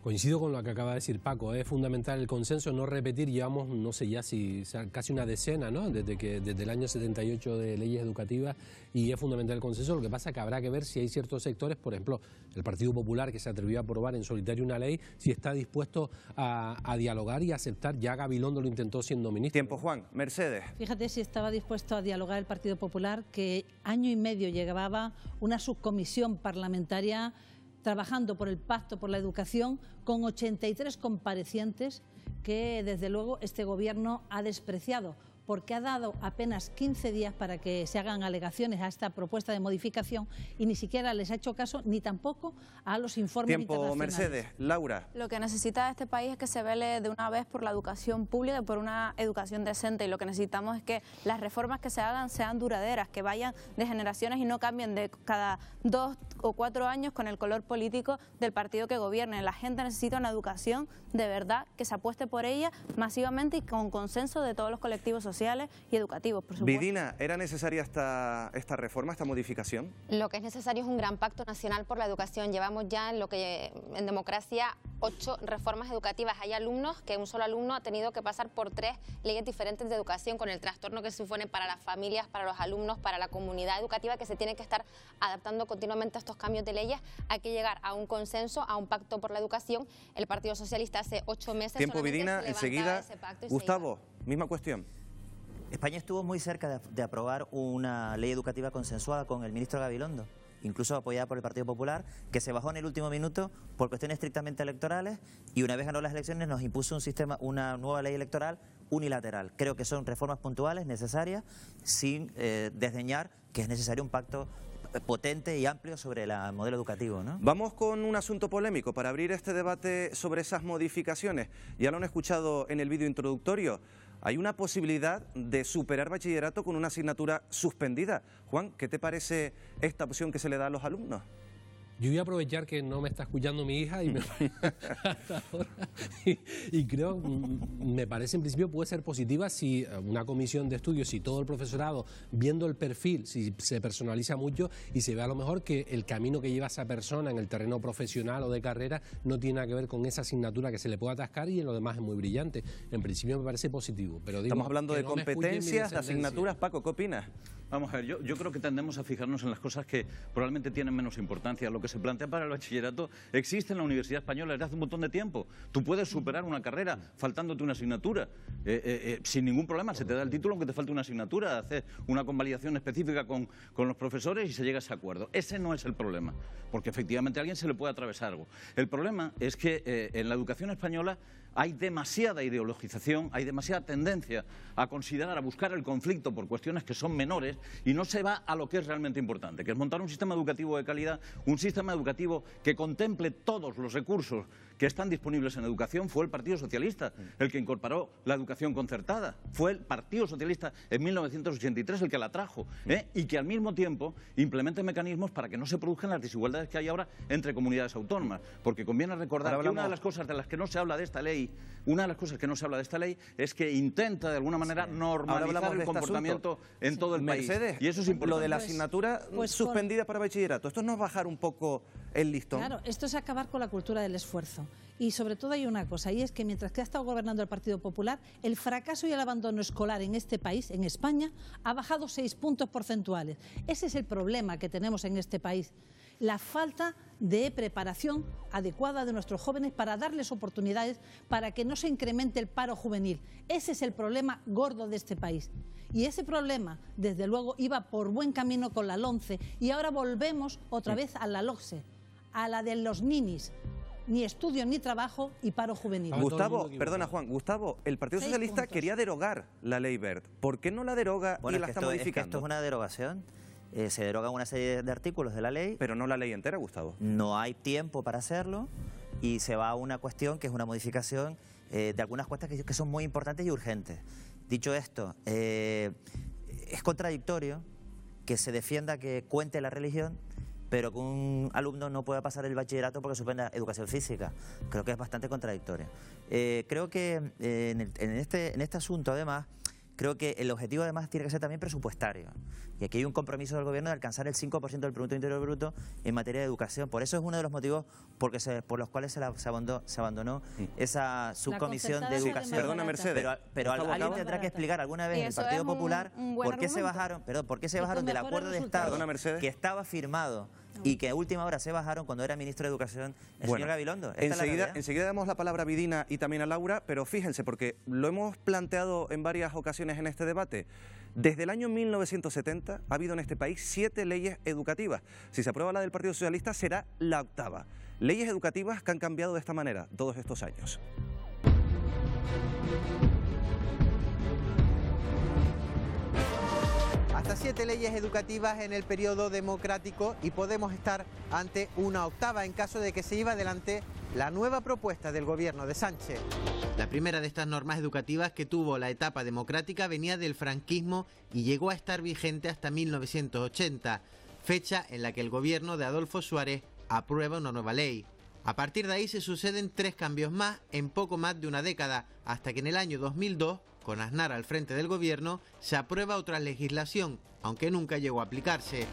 Coincido con lo que acaba de decir Paco, es fundamental el consenso, no repetir, llevamos, no sé ya si casi una decena, ¿no? Desde el año 78 de leyes educativas, y es fundamental el consenso. Lo que pasa es que habrá que ver si hay ciertos sectores, por ejemplo, el Partido Popular, que se atrevió a aprobar en solitario una ley, si está dispuesto a dialogar y a aceptar. Ya Gabilondo lo intentó siendo ministro. Tiempo, Juan. Mercedes. Fíjate si estaba dispuesto a dialogar el Partido Popular, que año y medio llevaba una subcomisión parlamentaria trabajando por el Pacto por la Educación, con 83 comparecientes que desde luego este Gobierno ha despreciado, porque ha dado apenas 15 días para que se hagan alegaciones a esta propuesta de modificación y ni siquiera les ha hecho caso, ni tampoco a los informes internacionales. Mercedes. Laura. Lo que necesita este país es que se vele de una vez por la educación pública y por una educación decente, y lo que necesitamos es que las reformas que se hagan sean duraderas, que vayan de generaciones y no cambien de cada 2 o 4 años con el color político del partido que gobierne. La gente necesita una educación de verdad, que se apueste por ella masivamente y con consenso de todos los colectivos sociales y educativos, por supuesto. Vidina, ¿era necesaria esta reforma, esta modificación? Lo que es necesario es un gran pacto nacional por la educación. Llevamos ya en democracia 8 reformas educativas. Hay alumnos que un solo alumno ha tenido que pasar por 3 leyes diferentes de educación, con el trastorno que supone para las familias, para los alumnos, para la comunidad educativa, que se tiene que estar adaptando continuamente a estos cambios de leyes. Hay que llegar a un consenso, a un pacto por la educación. El Partido Socialista hace 8 meses... Tiempo, Vidina, enseguida. Gustavo, misma cuestión. España estuvo muy cerca de aprobar una ley educativa consensuada con el ministro Gabilondo, incluso apoyada por el Partido Popular, que se bajó en el último minuto por cuestiones estrictamente electorales, y una vez ganó las elecciones nos impuso una nueva ley electoral unilateral. Creo que son reformas puntuales, necesarias, sin desdeñar que es necesario un pacto potente y amplio sobre el modelo educativo, ¿no? Vamos con un asunto polémico para abrir este debate sobre esas modificaciones. Ya lo han escuchado en el vídeo introductorio. Hay una posibilidad de superar bachillerato con una asignatura suspendida. Juan, ¿qué te parece esta opción que se le da a los alumnos? Yo voy a aprovechar que no me está escuchando mi hija y y creo, me parece en principio puede ser positiva si una comisión de estudios, si todo el profesorado, viendo el perfil, si se personaliza mucho y se ve a lo mejor que el camino que lleva esa persona en el terreno profesional o de carrera no tiene nada que ver con esa asignatura que se le puede atascar y en lo demás es muy brillante. En principio me parece positivo. Pero digo, estamos hablando de competencias, de asignaturas. Paco, ¿qué opinas? Vamos a ver, yo creo que tendemos a fijarnos en las cosas que probablemente tienen menos importancia. Lo que se plantea para el bachillerato existe en la Universidad Española desde hace un montón de tiempo. Tú puedes superar una carrera faltándote una asignatura. Sin ningún problema, se te da el título aunque te falte una asignatura, haces una convalidación específica con los profesores y se llega a ese acuerdo. Ese no es el problema, porque efectivamente a alguien se le puede atravesar algo. El problema es que en la educación española hay demasiada ideologización, hay demasiada tendencia a considerar, a buscar el conflicto por cuestiones que son menores y no se va a lo que es realmente importante, que es montar un sistema educativo de calidad, un sistema educativo que contemple todos los recursos que están disponibles en educación. Fue el Partido Socialista el que incorporó la educación concertada, fue el Partido Socialista en 1983 el que la trajo, y que al mismo tiempo implemente mecanismos para que no se produzcan las desigualdades que hay ahora entre comunidades autónomas, porque conviene recordar que una de las cosas de las que no se habla de esta ley, es que intenta de alguna manera normalizar el comportamiento en todo el país. Mercedes, y eso es importante. Lo de la asignatura suspendida para bachillerato, ¿esto no es bajar un poco el listón? Claro, esto es acabar con la cultura del esfuerzo. Y sobre todo hay una cosa, y es que mientras que ha estado gobernando el Partido Popular, el fracaso y el abandono escolar en este país, en España, ha bajado 6 puntos porcentuales. Ese es el problema que tenemos en este país. La falta de preparación adecuada de nuestros jóvenes para darles oportunidades para que no se incremente el paro juvenil. Ese es el problema gordo de este país. Y ese problema, desde luego, iba por buen camino con la LOMCE y ahora volvemos otra vez a la LOCSE, a la de los ninis. Ni estudio, ni trabajo y paro juvenil. Gustavo, perdona Juan, Gustavo, el Partido Socialista quería derogar la ley Wert. ¿Por qué no la deroga y la está modificando? Es que esto es una derogación. Se derogan una serie de artículos de la ley. Pero no la ley entera, Gustavo. No hay tiempo para hacerlo y se va a una cuestión que es una modificación de algunas cuestiones que son muy importantes y urgentes. Dicho esto, es contradictorio que se defienda que cuente la religión, pero que un alumno no pueda pasar el bachillerato porque suspenda educación física. Creo que es bastante contradictorio. Creo que en este asunto, además, creo que el objetivo además tiene que ser también presupuestario. Y aquí hay un compromiso del Gobierno de alcanzar el 5% del Producto Interior Bruto en materia de educación. Por eso es uno de los motivos por los cuales se abandonó esa subcomisión de educación. Perdona, Mercedes. Pero alguien tendrá que explicar alguna vez en el Partido Popular por qué se bajaron del acuerdo de Estado que estaba firmado y que a última hora se bajaron cuando era ministro de Educación el señor Gabilondo. Enseguida damos la palabra a Vidina y también a Laura, pero fíjense, porque lo hemos planteado en varias ocasiones en este debate. Desde el año 1970 ha habido en este país 7 leyes educativas. Si se aprueba la del Partido Socialista, será la 8ª. Leyes educativas que han cambiado de esta manera todos estos años. Hasta 7 leyes educativas en el periodo democrático y podemos estar ante una 8ª en caso de que se lleve adelante la nueva propuesta del gobierno de Sánchez. La primera de estas normas educativas que tuvo la etapa democrática venía del franquismo y llegó a estar vigente hasta 1980, fecha en la que el gobierno de Adolfo Suárez aprueba una nueva ley. A partir de ahí se suceden 3 cambios más en poco más de una década, hasta que en el año 2002, con Aznar al frente del gobierno, se aprueba otra legislación, aunque nunca llegó a aplicarse.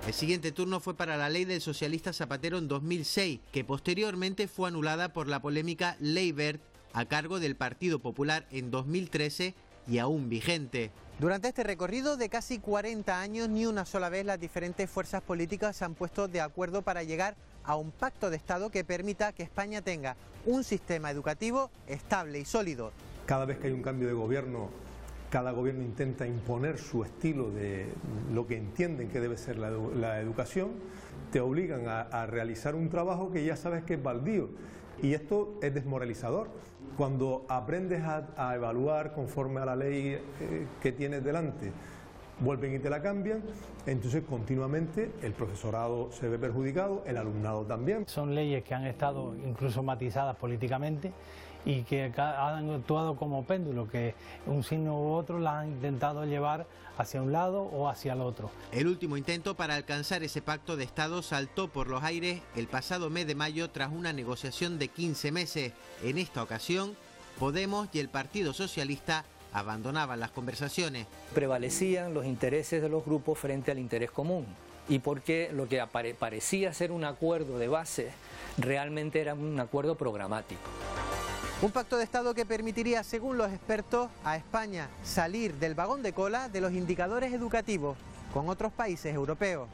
El siguiente turno fue para la ley del socialista Zapatero en 2006, que posteriormente fue anulada por la polémica Ley Wert a cargo del Partido Popular en 2013 y aún vigente. Durante este recorrido de casi 40 años, ni una sola vez las diferentes fuerzas políticas se han puesto de acuerdo para llegar a un pacto de Estado que permita que España tenga un sistema educativo estable y sólido. Cada vez que hay un cambio de gobierno, cada gobierno intenta imponer su estilo de lo que entienden que debe ser la educación, te obligan a realizar un trabajo que ya sabes que es baldío. Y esto es desmoralizador. Cuando aprendes a evaluar conforme a la ley que tienes delante, vuelven y te la cambian, entonces continuamente el profesorado se ve perjudicado, el alumnado también. Son leyes que han estado incluso matizadas políticamente y que han actuado como péndulo, que un signo u otro las han intentado llevar hacia un lado o hacia el otro. El último intento para alcanzar ese pacto de Estado saltó por los aires el pasado mes de mayo tras una negociación de 15 meses. En esta ocasión, Podemos y el Partido Socialista abandonaban las conversaciones. Prevalecían los intereses de los grupos frente al interés común, y porque lo que parecía ser un acuerdo de base realmente era un acuerdo programático. Un pacto de Estado que permitiría, según los expertos, a España salir del vagón de cola de los indicadores educativos con otros países europeos.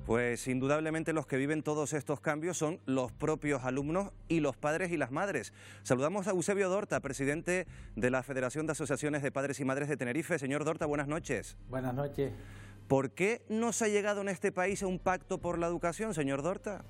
Pues indudablemente los que viven todos estos cambios son los propios alumnos y los padres y las madres. Saludamos a Eusebio Dorta, presidente de la Federación de Asociaciones de Padres y Madres de Tenerife. Señor Dorta, buenas noches. Buenas noches. ¿Por qué no se ha llegado en este país a un pacto por la educación, señor Dorta?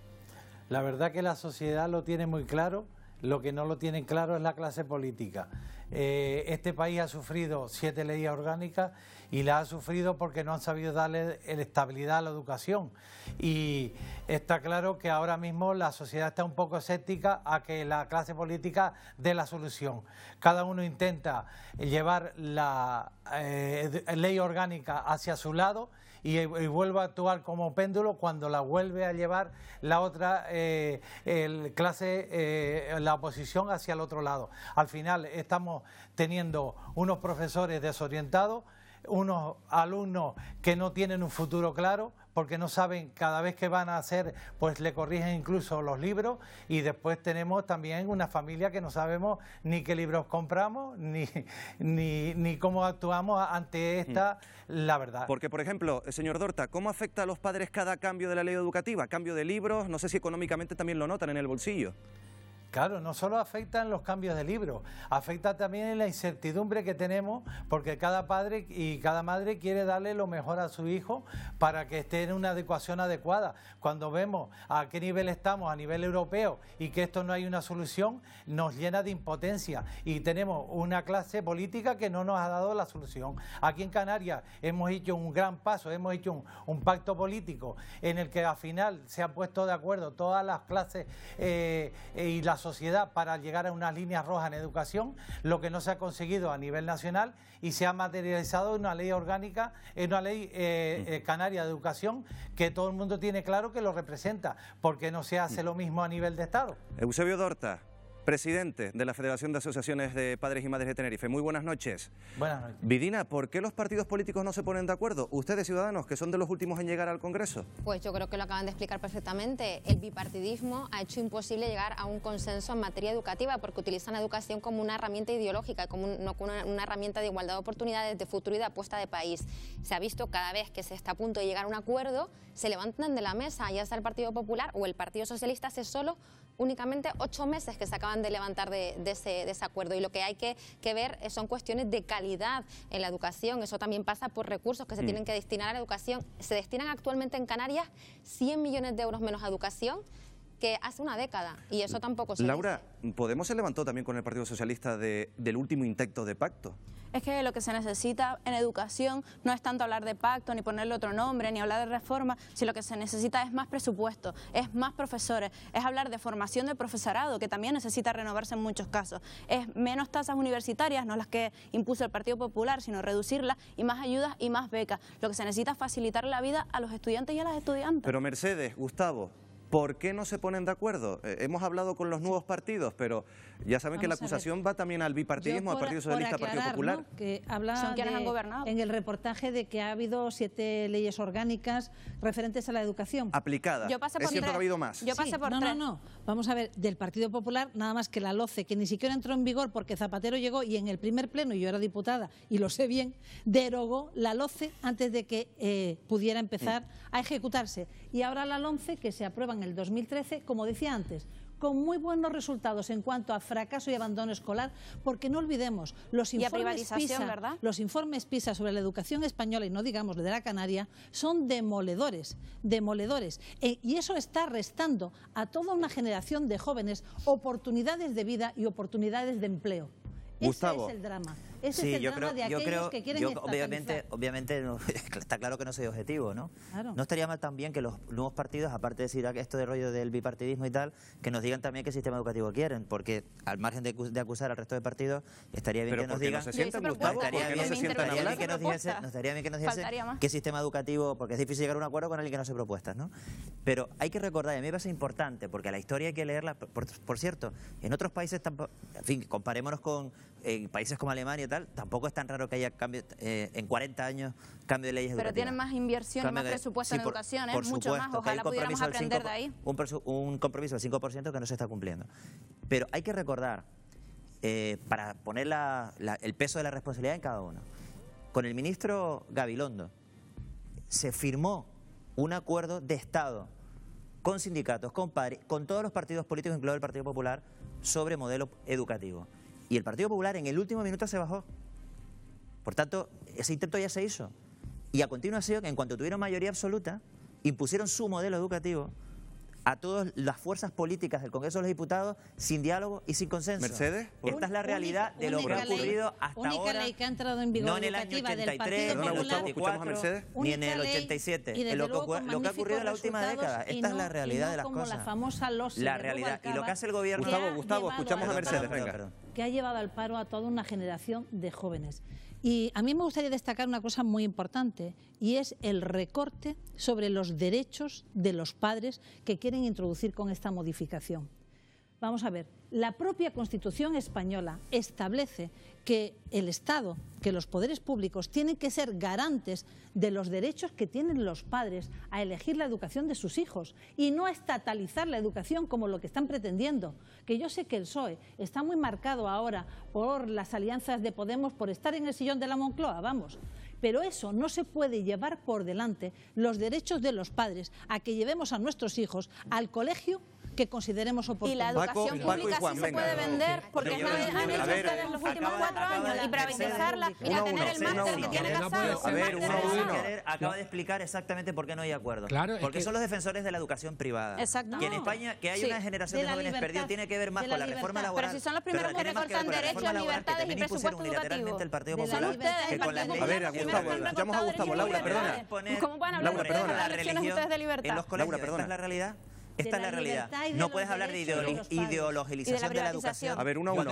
La verdad que la sociedad lo tiene muy claro, lo que no lo tiene claro es la clase política. Este país ha sufrido 7 leyes orgánicas y las ha sufrido porque no han sabido darle estabilidad a la educación. Y está claro que ahora mismo la sociedad está un poco escéptica a que la clase política dé la solución. Cada uno intenta llevar la ley orgánica hacia su lado y vuelve a actuar como péndulo cuando la vuelve a llevar la otra la oposición hacia el otro lado. Al final estamos teniendo unos profesores desorientados, unos alumnos que no tienen un futuro claro porque no saben, cada vez que van a hacer, pues le corrigen incluso los libros, y después tenemos también una familia que no sabemos ni qué libros compramos ni cómo actuamos ante esta, la verdad. Porque, por ejemplo, señor Dorta, ¿cómo afecta a los padres cada cambio de la ley educativa? ¿Cambio de libros? No sé si económicamente también lo notan en el bolsillo. Claro, no solo afectan los cambios de libros, afecta también en la incertidumbre que tenemos, porque cada padre y cada madre quiere darle lo mejor a su hijo para que esté en una adecuación adecuada. Cuando vemos a qué nivel estamos a nivel europeo y que esto no hay una solución, nos llena de impotencia, y tenemos una clase política que no nos ha dado la solución. Aquí en Canarias hemos hecho un gran paso, hemos hecho un pacto político en el que al final se han puesto de acuerdo todas las clases y la sociedad para llegar a unas líneas rojas en educación, lo que no se ha conseguido a nivel nacional y se ha materializado en una ley orgánica, en una ley canaria de educación que todo el mundo tiene claro que lo representa. ¿Por qué no se hace lo mismo a nivel de Estado? Eusebio Dorta, presidente de la Federación de Asociaciones de Padres y Madres de Tenerife. Muy buenas noches. Buenas noches. Vidina, ¿por qué los partidos políticos no se ponen de acuerdo? Ustedes, Ciudadanos, que son de los últimos en llegar al Congreso. Pues yo creo que lo acaban de explicar perfectamente. El bipartidismo ha hecho imposible llegar a un consenso en materia educativa porque utilizan la educación como una herramienta ideológica, no como una herramienta de igualdad de oportunidades, de futuro y de apuesta de país. Se ha visto cada vez que se está a punto de llegar a un acuerdo, se levantan de la mesa, ya sea el Partido Popular o el Partido Socialista, hace solo únicamente 8 meses que se acaban de levantar de ese acuerdo, y lo que hay que ver son cuestiones de calidad en la educación. Eso también pasa por recursos que se tienen que destinar a la educación. Se destinan actualmente en Canarias 100 millones de euros menos a educación que hace una década, y eso tampoco se Laura, Podemos se levantó también con el Partido Socialista del último intento de pacto. Es que lo que se necesita en educación no es tanto hablar de pacto, ni ponerle otro nombre, ni hablar de reforma, sino lo que se necesita es más presupuesto, es más profesores, es hablar de formación del profesorado, que también necesita renovarse en muchos casos, es menos tasas universitarias, no las que impuso el Partido Popular, sino reducirlas, y más ayudas y más becas. Lo que se necesita es facilitar la vida a los estudiantes y a las estudiantes. Pero Mercedes, Gustavo, ¿por qué no se ponen de acuerdo? Hemos hablado con los nuevos partidos, pero ya saben que la acusación va también al bipartidismo, al Partido Socialista, al Partido Popular. ¿No? Que habla son quienes han gobernado. En el reportaje de que ha habido 7 leyes orgánicas referentes a la educación. Aplicadas. Yo pasé por es cierto 3. que ha habido más. Yo pasé por 3. No. Vamos a ver, del Partido Popular, nada más que la LOCE, que ni siquiera entró en vigor porque Zapatero llegó y en el primer pleno, y yo era diputada y lo sé bien, derogó la LOCE antes de que pudiera empezar a ejecutarse. Y ahora la LOMCE, que se aprueba en el 2013, como decía antes, con muy buenos resultados en cuanto a fracaso y abandono escolar, porque no olvidemos, los informes PISA sobre la educación española, y no digamos de la canaria, son demoledores. Y eso está restando a toda una generación de jóvenes oportunidades de vida y oportunidades de empleo. Gustavo. Ese es el drama. Ese es el drama de aquellos que quieren estatalizar. Obviamente está claro que no soy objetivo, ¿no? Claro. No estaría mal también que los nuevos partidos, aparte de decir esto de rollo del bipartidismo y tal, que nos digan también qué sistema educativo quieren, porque al margen de acusar al resto de partidos, estaría bien que nos digan... ¿No se sientan, Gustavo? Estaría bien que nos dijesen qué sistema educativo, porque es difícil llegar a un acuerdo con alguien que no hace propuestas, ¿no? Pero hay que recordar, y a mí me parece importante, porque la historia hay que leerla, por cierto, en otros países, en fin, comparémonos con países como Alemania y tal, tampoco es tan raro que haya cambio, en 40 años cambio de leyes educativas. Pero tienen más inversión y más presupuesto en educación, mucho más. Ojalá pudiéramos aprender de ahí. Un compromiso del 5% que no se está cumpliendo. Pero hay que recordar, para poner el peso de la responsabilidad en cada uno, con el ministro Gabilondo se firmó un acuerdo de Estado con sindicatos, con padres, con todos los partidos políticos, incluido el Partido Popular, sobre modelo educativo. Y el Partido Popular en el último minuto se bajó. Por tanto, ese intento ya se hizo. Y a continuación, en cuanto tuvieron mayoría absoluta, impusieron su modelo educativo a todas las fuerzas políticas del Congreso de los Diputados sin diálogo y sin consenso. Mercedes, esta es la realidad de lo que ha ocurrido hasta ahora. Ley que ha entrado en vigor, no en el año 83, ni en el 84, ni en el 87. Lo que ha ocurrido en la última década. Esta es la realidad de las cosas. La famosa LOSE. La realidad. Y lo que hace el gobierno... Gustavo, escuchamos a Mercedes, venga. Que ha llevado al paro a toda una generación de jóvenes. Y a mí me gustaría destacar una cosa muy importante, y es el recorte sobre los derechos de los padres que quieren introducir con esta modificación. Vamos a ver, la propia Constitución española establece que el Estado, que los poderes públicos tienen que ser garantes de los derechos que tienen los padres a elegir la educación de sus hijos y no a estatalizar la educación como lo que están pretendiendo. Que yo sé que el PSOE está muy marcado ahora por las alianzas de Podemos, por estar en el sillón de la Moncloa, vamos. Pero eso no se puede llevar por delante los derechos de los padres a que llevemos a nuestros hijos al colegio que consideremos oportuno. Y la educación pública sí se puede vender, porque han hecho ustedes los últimos 4 años, y privatizarla, y a tener el máster que tiene Casado. Acaba de explicar exactamente por qué no hay acuerdo. Porque son los defensores de la educación privada. Exacto. Que en España, que hay una generación de jóvenes perdidos, tiene que ver más con la reforma laboral. Pero si son los primeros que recortan derechos, libertades y presupuesto educativo. El Partido Popular. A ver, a Gustavo, escuchamos a Gustavo. Laura, perdona. ¿Cómo van a hablar de las elecciones ustedes de libertad? En los colegios, esta es la realidad. Esta es la realidad. No puedes hablar de ideologización de la educación. A ver, uno a uno.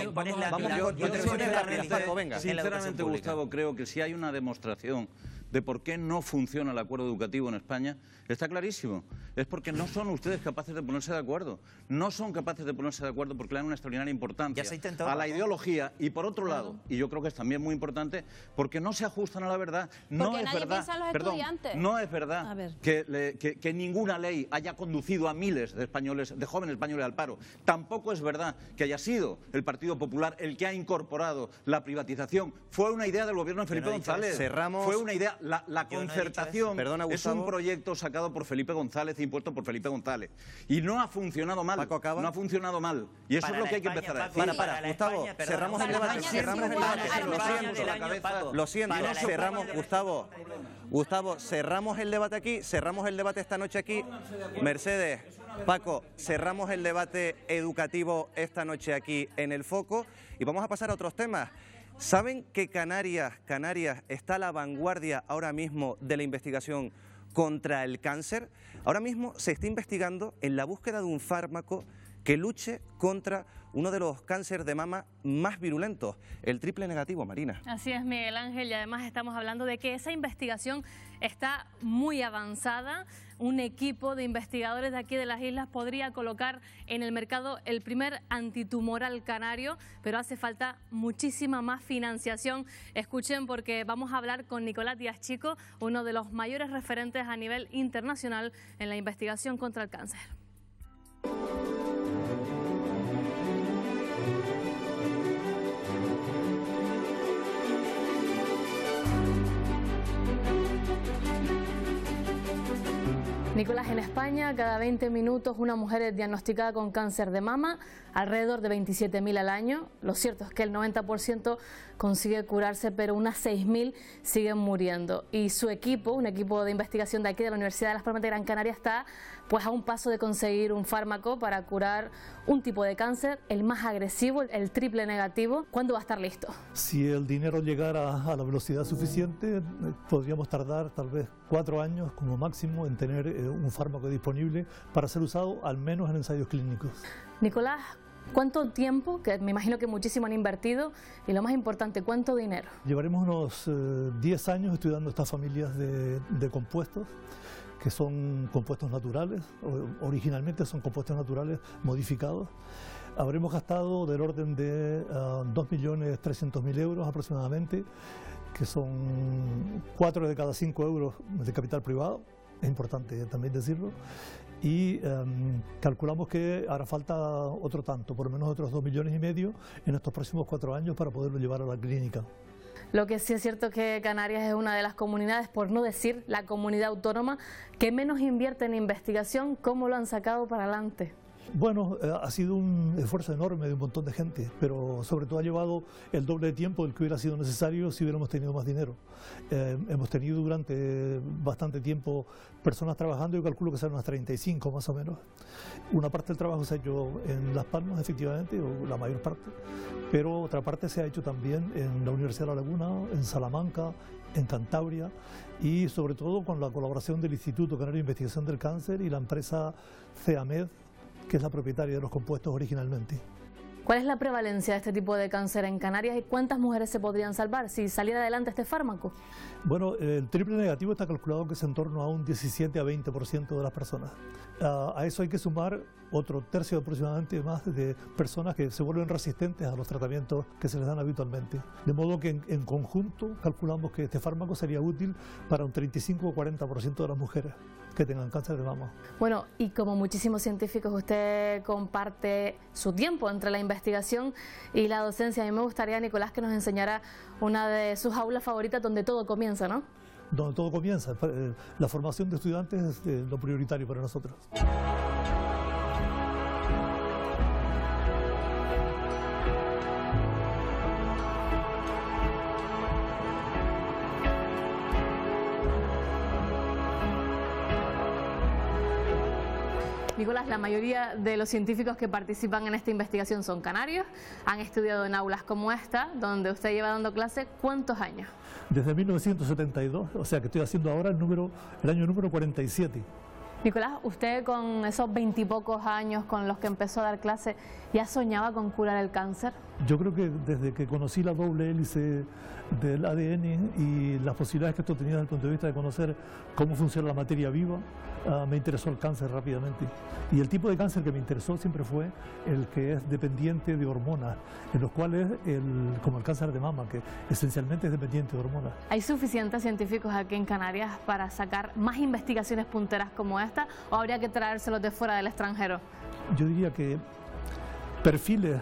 Sinceramente, Gustavo, creo que si hay una demostración de por qué no funciona el acuerdo educativo en España, está clarísimo. Es porque no son ustedes capaces de ponerse de acuerdo. No son capaces de ponerse de acuerdo porque le dan una extraordinaria importancia a la ideología y, por otro lado, y yo creo que es también muy importante, porque no se ajustan a la verdad. No es verdad, no es verdad que ninguna ley haya conducido a miles de españoles, de jóvenes españoles al paro. Tampoco es verdad que haya sido el Partido Popular el que ha incorporado la privatización. Fue una idea del gobierno de Felipe González. Fue una idea. La concertación es un proyecto sacado por Felipe González e impuesto por Felipe González. Y no ha funcionado mal. No ha funcionado mal. Y eso es lo que hay que empezar a decir. Gustavo, cerramos el debate. Lo siento, cerramos, Gustavo, cerramos el debate aquí, cerramos el debate esta noche aquí. Mercedes, Paco, cerramos el debate educativo esta noche aquí en El Foco y vamos a pasar a otros temas. ¿Saben que Canarias está a la vanguardia ahora mismo de la investigación contra el cáncer? Ahora mismo se está investigando en la búsqueda de un fármaco que luche contra uno de los cánceres de mama más virulentos, el triple negativo, Marina. Así es, Miguel Ángel, y además estamos hablando de que esa investigación está muy avanzada. Un equipo de investigadores de aquí de las islas podría colocar en el mercado el primer antitumoral canario, pero hace falta muchísima más financiación. Escuchen, porque vamos a hablar con Nicolás Díaz Chico, uno de los mayores referentes a nivel internacional en la investigación contra el cáncer. Nicolás, en España, cada 20 minutos una mujer es diagnosticada con cáncer de mama, alrededor de 27.000 al año. Lo cierto es que el 90% consigue curarse, pero unas 6.000 siguen muriendo. Y su equipo, un equipo de investigación de aquí de la Universidad de Las Palmas de Gran Canaria, está pues a un paso de conseguir un fármaco para curar un tipo de cáncer, el más agresivo, el triple negativo. ¿Cuándo va a estar listo? Si el dinero llegara a la velocidad suficiente, podríamos tardar tal vez 4 años como máximo en tener un fármaco disponible para ser usado al menos en ensayos clínicos. Nicolás, ¿cuánto tiempo? Que me imagino que muchísimo han invertido, y lo más importante, ¿cuánto dinero? Llevaremos unos 10 años estudiando estas familias de compuestos, que son compuestos naturales, originalmente son compuestos naturales modificados. Habremos gastado del orden de 2.300.000 euros aproximadamente, que son 4 de cada 5 euros de capital privado, es importante también decirlo, y calculamos que hará falta otro tanto, por lo menos otros 2,5 millones en estos próximos 4 años para poderlo llevar a la clínica. Lo que sí es cierto es que Canarias es una de las comunidades, por no decir la comunidad autónoma, que menos invierte en investigación. ¿Cómo lo han sacado para adelante? Bueno, ha sido un esfuerzo enorme de un montón de gente, pero sobre todo ha llevado el doble de tiempo del que hubiera sido necesario si hubiéramos tenido más dinero. Hemos tenido durante bastante tiempo personas trabajando, yo calculo que serán unas 35 más o menos. Una parte del trabajo se ha hecho en Las Palmas, efectivamente, o la mayor parte, pero otra parte se ha hecho también en la Universidad de La Laguna, en Salamanca, en Cantabria, y sobre todo con la colaboración del Instituto Canario de Investigación del Cáncer y la empresa CEAMED, que es la propietaria de los compuestos originalmente. ¿Cuál es la prevalencia de este tipo de cáncer en Canarias y cuántas mujeres se podrían salvar si saliera adelante este fármaco? Bueno, el triple negativo está calculado que es en torno a un 17 a 20% de las personas. A eso hay que sumar otro tercio aproximadamente más de personas que se vuelven resistentes a los tratamientos que se les dan habitualmente. De modo que en conjunto calculamos que este fármaco sería útil para un 35 o 40% de las mujeres que tengan cáncer de mama. Bueno, y como muchísimos científicos, usted comparte su tiempo entre la investigación y la docencia. A mí me gustaría, Nicolás, que nos enseñara una de sus aulas favoritas donde todo comienza, ¿no? Donde todo comienza. La formación de estudiantes es lo prioritario para nosotros. Nicolás, la mayoría de los científicos que participan en esta investigación son canarios, han estudiado en aulas como esta, donde usted lleva dando clase, ¿cuántos años? Desde 1972, o sea que estoy haciendo ahora el año número 47. Nicolás, usted con esos 20 y pocos años con los que empezó a dar clase, ¿ya soñaba con curar el cáncer? Yo creo que desde que conocí la doble hélice del ADN y las posibilidades que esto tenía desde el punto de vista de conocer cómo funciona la materia viva, me interesó el cáncer rápidamente. Y el tipo de cáncer que me interesó siempre fue el que es dependiente de hormonas, en los cuales, como el cáncer de mama, que esencialmente es dependiente de hormonas. ¿Hay suficientes científicos aquí en Canarias para sacar más investigaciones punteras como esta, o habría que traérselos de fuera del extranjero? Yo diría que perfiles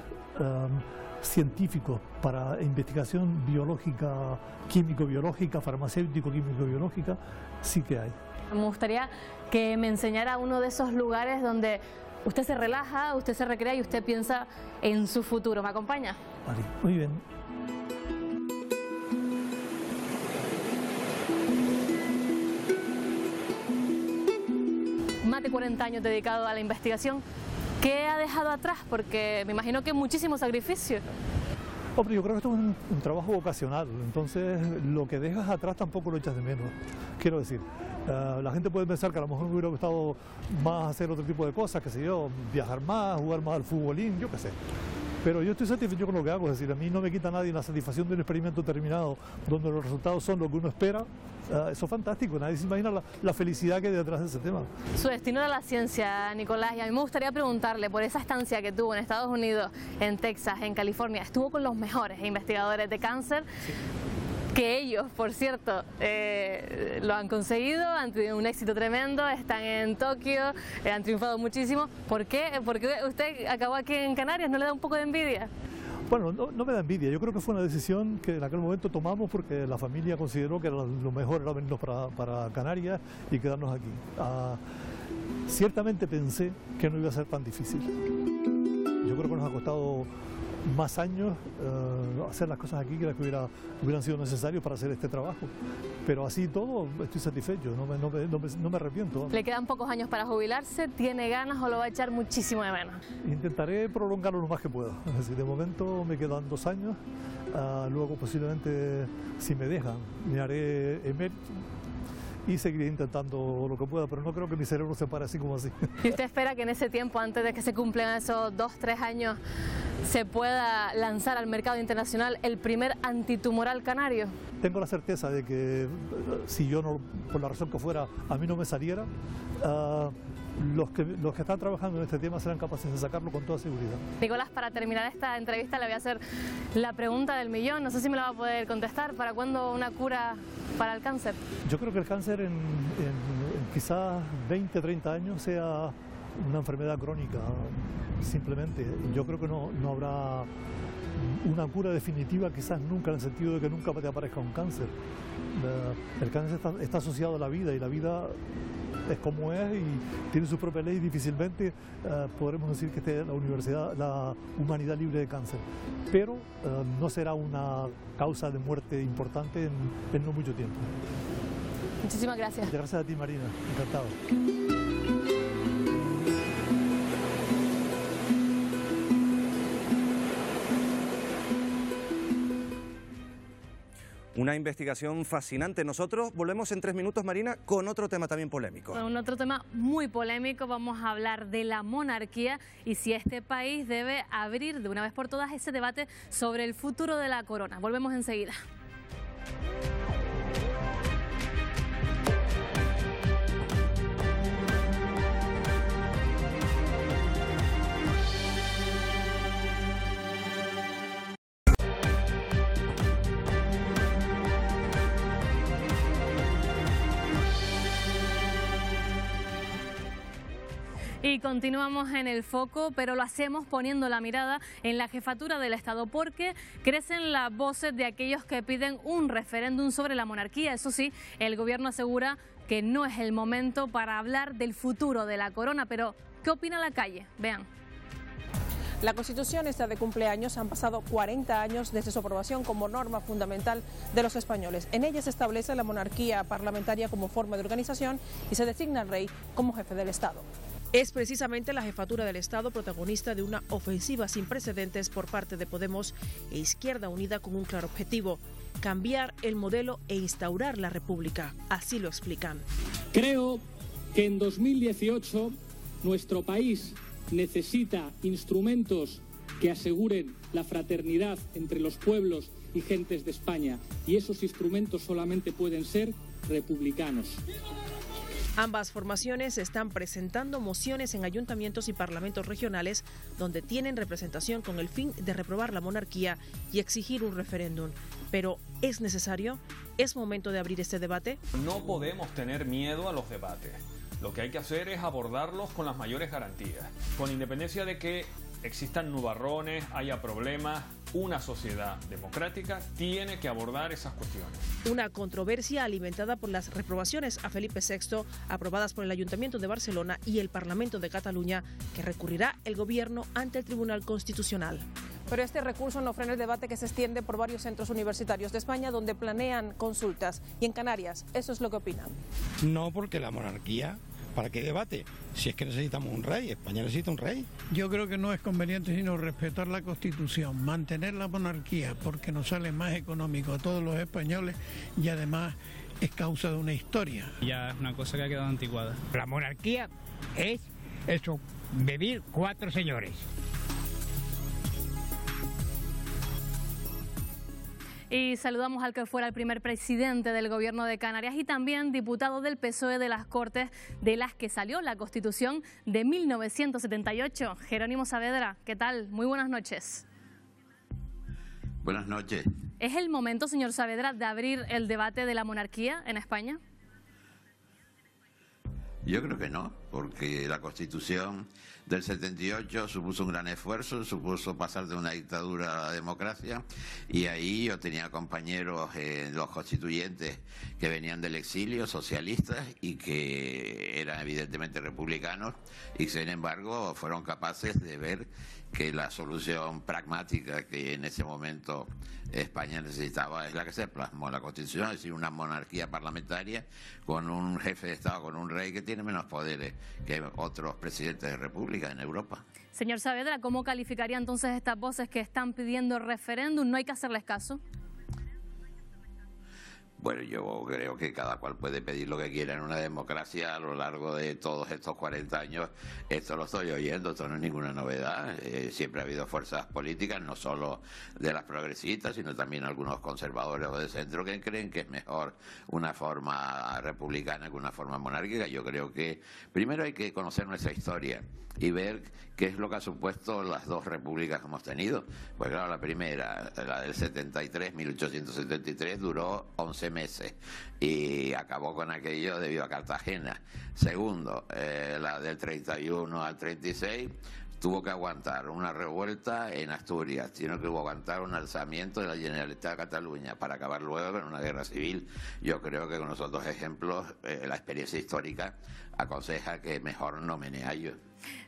científicos para investigación biológica, químico-biológica, farmacéutico-químico-biológica, sí que hay. Me gustaría que me enseñara uno de esos lugares donde usted se relaja, usted se recrea y usted piensa en su futuro. ¿Me acompaña? Vale, muy bien. Más de 40 años dedicado a la investigación. ¿Qué ha dejado atrás? Porque me imagino que muchísimo sacrificio. Hombre, yo creo que esto es un trabajo vocacional, entonces lo que dejas atrás tampoco lo echas de menos. Quiero decir, la gente puede pensar que a lo mejor me hubiera gustado más hacer otro tipo de cosas, qué sé yo, viajar más, jugar más al futbolín, yo qué sé. Pero yo estoy satisfecho con lo que hago, es decir, a mí no me quita nadie la satisfacción de un experimento terminado donde los resultados son lo que uno espera. Eso es fantástico, nadie se imagina la felicidad que hay detrás de ese tema. Su destino era la ciencia, Nicolás, y a mí me gustaría preguntarle por esa estancia que tuvo en Estados Unidos, en Texas, en California. Estuvo con los mejores investigadores de cáncer. Sí. Que ellos, por cierto, lo han conseguido, han tenido un éxito tremendo, están en Tokio, han triunfado muchísimo. ¿Por qué usted acabó aquí en Canarias? ¿No le da un poco de envidia? Bueno, no me da envidia. Yo creo que fue una decisión que en aquel momento tomamos porque la familia consideró que lo mejor era venirnos para Canarias y quedarnos aquí. Ciertamente pensé que no iba a ser tan difícil. Yo creo que nos ha costado más años hacer las cosas aquí que las que hubieran sido necesarios para hacer este trabajo. Pero así todo estoy satisfecho, no me arrepiento. ¿Le quedan pocos años para jubilarse? ¿Tiene ganas o lo va a echar muchísimo de menos? Intentaré prolongarlo lo más que pueda. Es decir, de momento me quedan 2 años, luego posiblemente, si me dejan, me haré emérito y seguiré intentando lo que pueda, pero no creo que mi cerebro se pare así como así. ¿Y usted espera que en ese tiempo, antes de que se cumplan esos 2-3 años, se pueda lanzar al mercado internacional el primer antitumoral canario? Tengo la certeza de que si yo, no, por la razón que fuera, a mí no me saliera, los que están trabajando en este tema serán capaces de sacarlo con toda seguridad. Nicolás, para terminar esta entrevista le voy a hacer la pregunta del millón, no sé si me la va a poder contestar. ¿Para cuándo una cura para el cáncer? Yo creo que el cáncer en quizás 20, 30 años sea una enfermedad crónica, simplemente. Yo creo que no habrá una cura definitiva, quizás nunca, en el sentido de que nunca te aparezca un cáncer. El cáncer está asociado a la vida y la vida es como es y tiene su propia ley. Difícilmente podremos decir que esté la humanidad libre de cáncer, pero no será una causa de muerte importante en no mucho tiempo. Muchísimas gracias. Gracias a ti, Marina, encantado. Una investigación fascinante. Nosotros volvemos en 3 minutos, Marina, con otro tema también polémico. Con otro tema muy polémico, vamos a hablar de la monarquía y si este país debe abrir de una vez por todas ese debate sobre el futuro de la corona. Volvemos enseguida. Y continuamos en el foco, pero lo hacemos poniendo la mirada en la jefatura del Estado, porque crecen las voces de aquellos que piden un referéndum sobre la monarquía. Eso sí, el gobierno asegura que no es el momento para hablar del futuro de la corona, pero ¿qué opina la calle? Vean. La Constitución está de cumpleaños, han pasado 40 años desde su aprobación como norma fundamental de los españoles. En ella se establece la monarquía parlamentaria como forma de organización y se designa al rey como jefe del Estado. Es precisamente la jefatura del Estado protagonista de una ofensiva sin precedentes por parte de Podemos e Izquierda Unida con un claro objetivo: cambiar el modelo e instaurar la república. Así lo explican. Creo que en 2018 nuestro país necesita instrumentos que aseguren la fraternidad entre los pueblos y gentes de España, y esos instrumentos solamente pueden ser republicanos. Ambas formaciones están presentando mociones en ayuntamientos y parlamentos regionales donde tienen representación con el fin de reprobar la monarquía y exigir un referéndum. Pero ¿es necesario? ¿Es momento de abrir este debate? No podemos tener miedo a los debates. Lo que hay que hacer es abordarlos con las mayores garantías, con independencia de que existan nubarrones, haya problemas. Una sociedad democrática tiene que abordar esas cuestiones. Una controversia alimentada por las reprobaciones a Felipe VI, aprobadas por el Ayuntamiento de Barcelona y el Parlamento de Cataluña, que recurrirá el Gobierno ante el Tribunal Constitucional. Pero este recurso no frena el debate que se extiende por varios centros universitarios de España donde planean consultas. Y en Canarias, eso es lo que opinan. No, porque la monarquía, ¿para qué debate? Si es que necesitamos un rey, España necesita un rey. Yo creo que no es conveniente sino respetar la Constitución, mantener la monarquía porque nos sale más económico a todos los españoles y además es causa de una historia. Ya es una cosa que ha quedado anticuada. La monarquía es eso, vivir 4 señores. Y saludamos al que fuera el primer presidente del Gobierno de Canarias y también diputado del PSOE de las Cortes de las que salió la Constitución de 1978. Jerónimo Saavedra, ¿qué tal? Muy buenas noches. Buenas noches. ¿Es el momento, señor Saavedra, de abrir el debate de la monarquía en España? Yo creo que no, porque la Constitución del 78 supuso un gran esfuerzo, supuso pasar de una dictadura a la democracia, y ahí yo tenía compañeros, los constituyentes, que venían del exilio, socialistas, y que eran evidentemente republicanos, y sin embargo fueron capaces de ver que la solución pragmática que en ese momento España necesitaba es la que se plasmó en la Constitución, es decir, una monarquía parlamentaria con un jefe de Estado, con un rey que tiene menos poderes que otros presidentes de república en Europa. Señor Saavedra, ¿cómo calificaría entonces estas voces que están pidiendo referéndum? ¿No hay que hacerles caso? Bueno, yo creo que cada cual puede pedir lo que quiera en una democracia. A lo largo de todos estos 40 años, esto lo estoy oyendo, esto no es ninguna novedad. Siempre ha habido fuerzas políticas, no solo de las progresistas, sino también algunos conservadores o de centro que creen que es mejor una forma republicana que una forma monárquica. Yo creo que primero hay que conocer nuestra historia y ver qué es lo que ha supuesto las dos repúblicas que hemos tenido. Pues claro, la primera, la del 73, 1873, duró 11 meses y acabó con aquello debido a Cartagena. Segundo, la del 31 al 36 tuvo que aguantar una revuelta en Asturias, tiene que aguantar un alzamiento de la Generalitat de Cataluña para acabar luego con una guerra civil. Yo creo que con esos dos ejemplos la experiencia histórica aconseja que mejor no meneallo.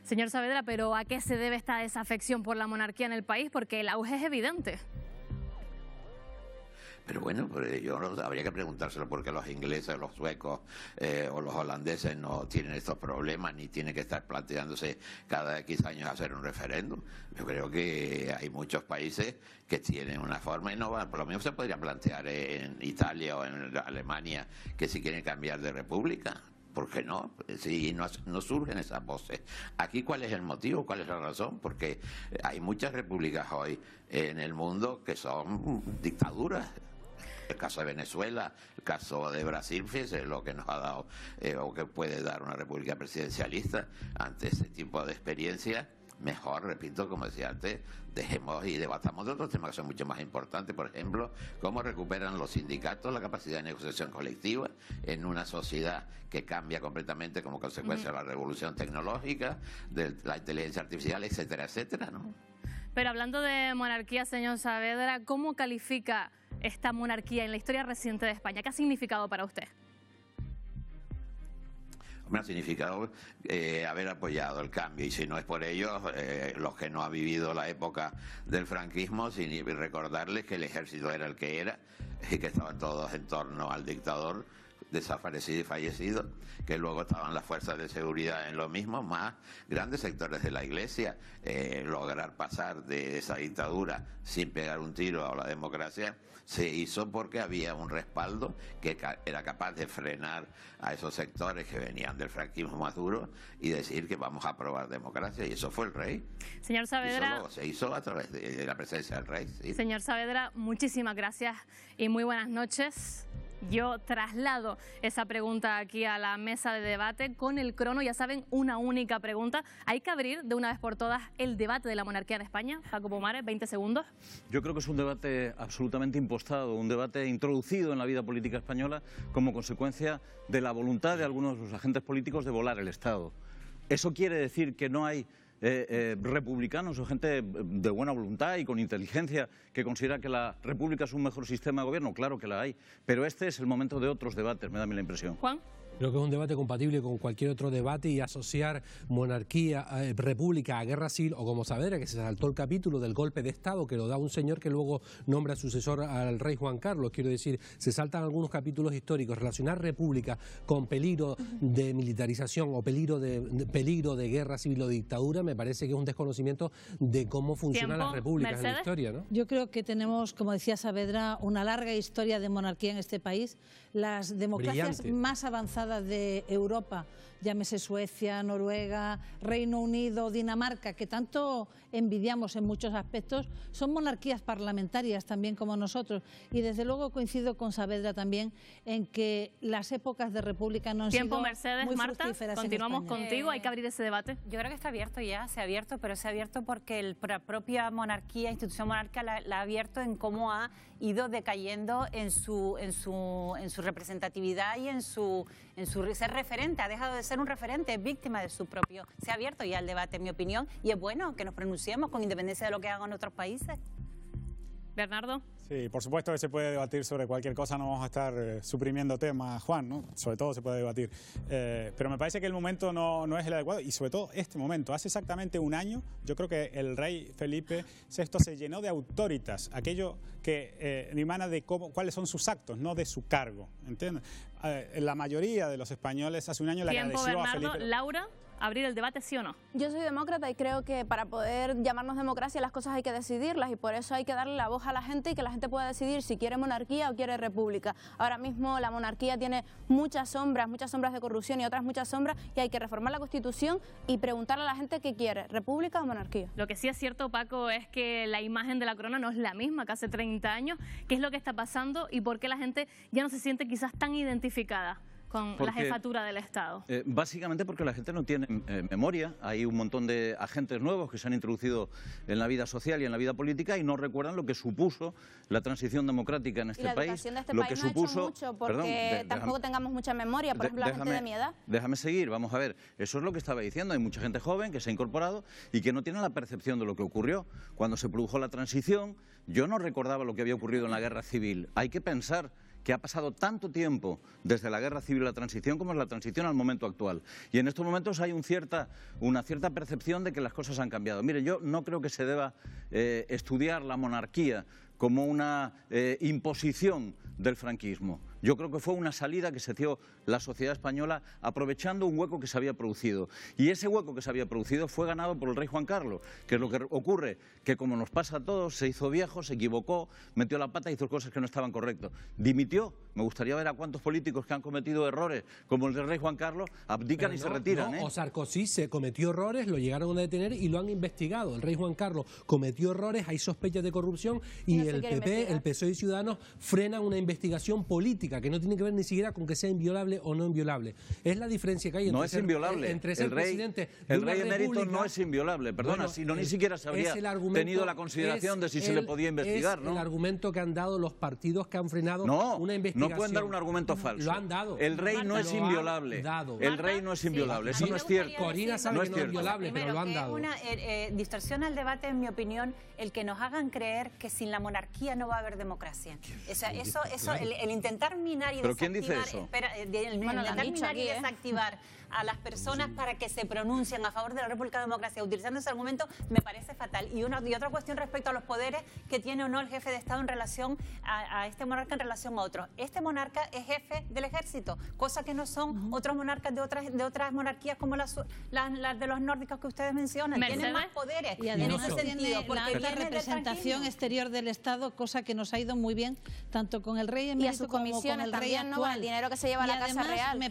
Señor Saavedra, ¿pero a qué se debe esta desafección por la monarquía en el país? Porque el auge es evidente. Pero bueno, pues habría que preguntárselo porque los ingleses, los suecos o los holandeses no tienen estos problemas ni tienen que estar planteándose cada X años hacer un referéndum. Yo creo que hay muchos países que tienen una forma innovadora, por lo menos se podría plantear en Italia o en Alemania que si quieren cambiar de república. ¿Por qué no? Si no surgen esas voces. Aquí, ¿cuál es el motivo? ¿Cuál es la razón? Porque hay muchas repúblicas hoy en el mundo que son dictaduras. El caso de Venezuela, el caso de Brasil, fíjese lo que nos ha dado o que puede dar una república presidencialista ante ese tipo de experiencia. Mejor, repito, como decía antes, dejemos y debatamos de otros temas que son mucho más importantes. Por ejemplo, cómo recuperan los sindicatos la capacidad de negociación colectiva en una sociedad que cambia completamente como consecuencia de la revolución tecnológica, de la inteligencia artificial, etcétera, etcétera, ¿no? Pero hablando de monarquía, señor Saavedra, ¿cómo califica esta monarquía en la historia reciente de España? ¿Qué ha significado para usted? Me ha significado haber apoyado el cambio, y si no es por ellos, los que no han vivido la época del franquismo, sin recordarles que el ejército era el que era y que estaban todos en torno al dictador, desaparecido y fallecido, que luego estaban las fuerzas de seguridad en lo mismo, más grandes sectores de la Iglesia. Lograr pasar de esa dictadura sin pegar un tiro a la democracia se hizo porque había un respaldo que era capaz de frenar a esos sectores que venían del franquismo más duro y decir que vamos a aprobar democracia, y eso fue el rey. Señor Saavedra, se hizo a través de la presencia del rey. Sí. Señor Saavedra, muchísimas gracias y muy buenas noches. Yo traslado esa pregunta aquí a la mesa de debate con el crono. Ya saben, una única pregunta. ¿Hay que abrir de una vez por todas el debate de la monarquía en España? Paco Pomares, 20 segundos. Yo creo que es un debate absolutamente impostado, un debate introducido en la vida política española como consecuencia de la voluntad de algunos de los agentes políticos de volar el Estado. ¿Eso quiere decir que no hay republicanos o gente de buena voluntad y con inteligencia que considera que la República es un mejor sistema de gobierno? Claro que la hay, pero este es el momento de otros debates, me da a mí la impresión. Juan. Creo que es un debate compatible con cualquier otro debate, y asociar monarquía, república a guerra civil, o como Saavedra, que se saltó el capítulo del golpe de Estado, que lo da un señor que luego nombra sucesor al rey Juan Carlos. Quiero decir, se saltan algunos capítulos históricos. Relacionar república con peligro de militarización o peligro de guerra civil o dictadura, me parece que es un desconocimiento de cómo funcionan las repúblicas en la historia, ¿no? Yo creo que tenemos, como decía Saavedra, una larga historia de monarquía en este país. Las democracias más avanzadas de Europa, llámese Suecia, Noruega, Reino Unido, Dinamarca, que tanto envidiamos en muchos aspectos, son monarquías parlamentarias también como nosotros. Y desde luego coincido con Saavedra también en que las épocas de república no han sido Mercedes, muy Marta, fructíferas. continuamos contigo, hay que abrir ese debate. Yo creo que está abierto ya, se ha abierto, pero se ha abierto porque la propia monarquía, institución monárquica, la ha abierto en cómo ha ido decayendo en su representatividad y en su ser referente. Ha dejado de ser un referente, es víctima de su propio. Se ha abierto ya el debate, en mi opinión, y es bueno que nos pronunciemos con independencia de lo que hagan otros países. Bernardo. Sí, por supuesto que se puede debatir sobre cualquier cosa, no vamos a estar suprimiendo temas, Juan, ¿no? Sobre todo se puede debatir, pero me parece que el momento no es el adecuado, y sobre todo este momento. Hace exactamente un año, yo creo que el rey Felipe VI se llenó de autoritas, aquello que emana de cuáles son sus actos, no de su cargo, ¿entiendes? La mayoría de los españoles hace un año le agradeció Bernardo. a Felipe. Laura, ¿abrir el debate sí o no? Yo soy demócrata y creo que para poder llamarnos democracia las cosas hay que decidirlas, y por eso hay que darle la voz a la gente y que la gente pueda decidir si quiere monarquía o quiere república. Ahora mismo la monarquía tiene muchas sombras de corrupción y otras muchas sombras, y hay que reformar la Constitución y preguntarle a la gente qué quiere, república o monarquía. Lo que sí es cierto, Paco, es que la imagen de la corona no es la misma que hace 30 años. ¿Qué es lo que está pasando y por qué la gente ya no se siente quizás tan identificada con la jefatura del Estado? Básicamente porque la gente no tiene memoria. Hay un montón de agentes nuevos que se han introducido en la vida social y en la vida política y no recuerdan lo que supuso la transición democrática en este país. Y la educación de este lo país que no supuso, ha hecho mucho porque tampoco tengamos mucha memoria, por ejemplo, la gente de mi edad. Déjame seguir, vamos a ver. Eso es lo que estaba diciendo. Hay mucha gente joven que se ha incorporado y que no tiene la percepción de lo que ocurrió. Cuando se produjo la transición, yo no recordaba lo que había ocurrido en la guerra civil. Hay que pensar que ha pasado tanto tiempo desde la guerra civil a la transición como es la transición al momento actual. Y en estos momentos hay una cierta percepción de que las cosas han cambiado. Mire, yo no creo que se deba estudiar la monarquía como una imposición del franquismo. Yo creo que fue una salida que se dio la sociedad española aprovechando un hueco que se había producido. Y ese hueco que se había producido fue ganado por el rey Juan Carlos, que es lo que ocurre, que como nos pasa a todos, se hizo viejo, se equivocó, metió la pata y hizo cosas que no estaban correctas. Dimitió. Me gustaría ver a cuántos políticos que han cometido errores, como el del rey Juan Carlos, abdican y se retiran. O Sarkozy se cometió errores, lo llegaron a detener y lo han investigado. El rey Juan Carlos cometió errores, hay sospechas de corrupción y el PP, el PSOE y Ciudadanos frenan una investigación política que no tiene que ver ni siquiera con que sea inviolable o no inviolable. Es la diferencia que hay entre ser presidente el rey emérito no es inviolable, perdona, bueno, si no ni siquiera se habría tenido la consideración de si se le podía investigar, ¿no? El argumento que han dado los partidos que han frenado una investigación. No pueden dar un argumento falso. Lo han dado. El rey no es inviolable. El rey no es inviolable, eso no es cierto. Corina sabe que no es inviolable, pero lo han dado. Una distorsiona el debate, en mi opinión, el que nos hagan creer que sin la monarquía no va a haber democracia. O sea, eso el intentar minar y ¿Pero quién dice eso? Espera, intentar minar y desactivar a las personas para que se pronuncien a favor de la República de Democracia utilizando ese argumento me parece fatal. Y otra cuestión respecto a los poderes que tiene o no el jefe de Estado en relación a este monarca en relación a otros. Este monarca es jefe del ejército, cosa que no son otros monarcas de otras monarquías como las de los nórdicos que ustedes mencionan. Tienen más poderes y en ese tiene sentido. Porque la representación exterior del Estado, cosa que nos ha ido muy bien, tanto con el rey emérito como con el rey actual. No, con el dinero que se lleva a la Casa Real. Me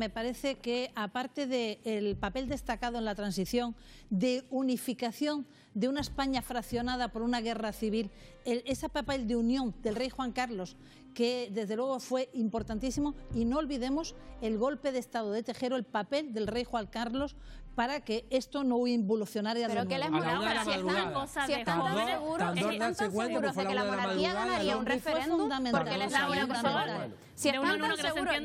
parece que, aparte del papel destacado en la transición, de unificación de una España fraccionada por una guerra civil, ese papel de unión del rey Juan Carlos, que desde luego fue importantísimo, y no olvidemos el golpe de Estado de Tejero, el papel del rey Juan Carlos para que esto no involucionara. Pero que les molesta, si están tan seguros de que la monarquía ganaría un referéndum, porque les da una pregunta. Si están tan seguros,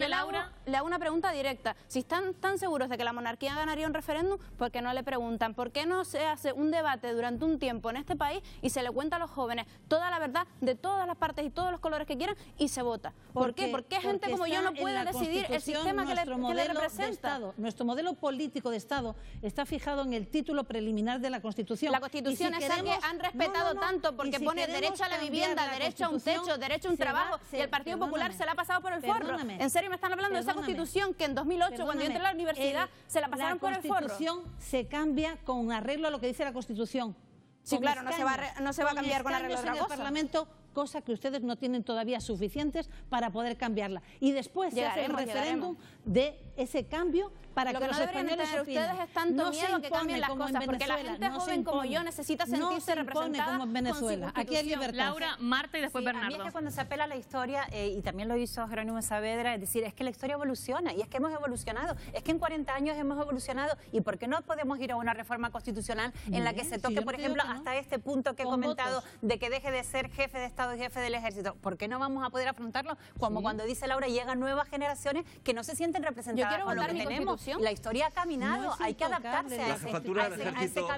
le hago una pregunta directa. Si están tan seguros de que la monarquía ganaría un referéndum, ¿por qué no le preguntan? ¿Por qué no se hace un debate durante un tiempo en este país y se le cuenta a los jóvenes toda la verdad de todas las partes y todos los colores que quieran y se vota? ¿Por qué? Porque gente como yo no puede decidir el sistema que le representa. Nuestro modelo político de Estado está fijado en el título preliminar de la Constitución. La Constitución esa que han respetado tanto porque pone derecho a la vivienda, derecho a un techo, derecho a un trabajo, y el Partido Popular se la ha pasado por el forro. ¿En serio me están hablando de esa Constitución que en 2008, cuando yo entré a la universidad, se la pasaron por el forro? La Constitución se cambia con arreglo a lo que dice la Constitución. Sí, claro, no se va a cambiar con arreglo a otra cosa. En el Parlamento, cosa que ustedes no tienen todavía suficientes para poder cambiarla. Y después se hace el referéndum de ese cambio para que los españoles ustedes es tanto miedo que cambien las cosas, porque la gente joven como yo necesita sentirse representada como en Venezuela. Aquí hay libertad. Laura, Marta y después Bernardo. A mí es que cuando se apela a la historia, y también lo hizo Jerónimo Saavedra, es decir, es que la historia evoluciona, y es que hemos evolucionado, es que en 40 años hemos evolucionado, y ¿por qué no podemos ir a una reforma constitucional en la que se toque, por ejemplo, hasta este punto que he comentado, de que deje de ser jefe de Estado y jefe del Ejército? ¿Por qué no vamos a poder afrontarlo? Como cuando dice Laura, llegan nuevas generaciones que no se sienten representadas con lo que tenemos. La historia ha caminado, hay que adaptarse a ese caminar. La jefatura del ejército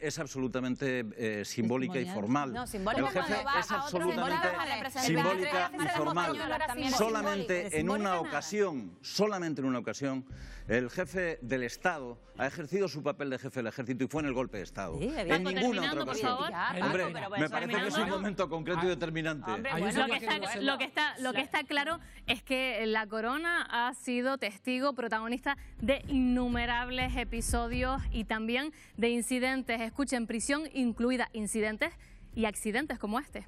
es absolutamente simbólica y formal. No, simbólica el jefe es absolutamente simbólica y formal. Solamente en una ocasión, el jefe del Estado ha ejercido su papel de jefe del ejército y fue en el golpe de Estado. En ninguna otra ocasión. Hombre, me parece que es un momento concreto y determinante. Lo que está claro es que la corona ha sido testigo, protagonista de innumerables episodios y también de incidentes, escuchen, prisión incluida, incidentes y accidentes como este.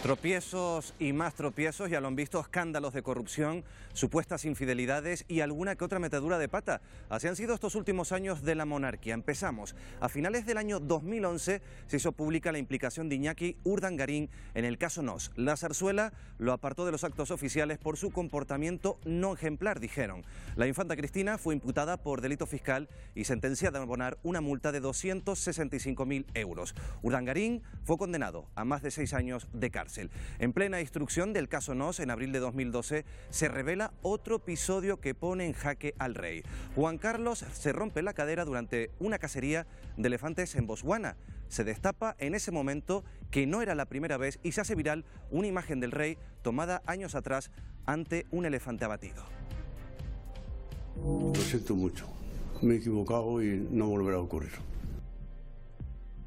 Tropiezos y más tropiezos, ya lo han visto, escándalos de corrupción, supuestas infidelidades y alguna que otra metedura de pata. Así han sido estos últimos años de la monarquía. Empezamos. A finales del año 2011 se hizo pública la implicación de Iñaki Urdangarín en el caso Nos. La zarzuela lo apartó de los actos oficiales por su comportamiento no ejemplar, dijeron. La infanta Cristina fue imputada por delito fiscal y sentenciada a abonar una multa de 265.000 euros. Urdangarín fue condenado a más de 6 años de cárcel. En plena instrucción del caso Nos, en abril de 2012, se revela otro episodio que pone en jaque al rey. Juan Carlos se rompe la cadera durante una cacería de elefantes en Botswana. Se destapa en ese momento que no era la primera vez y se hace viral una imagen del rey tomada años atrás ante un elefante abatido. Lo siento mucho, me he equivocado y no volverá a ocurrir.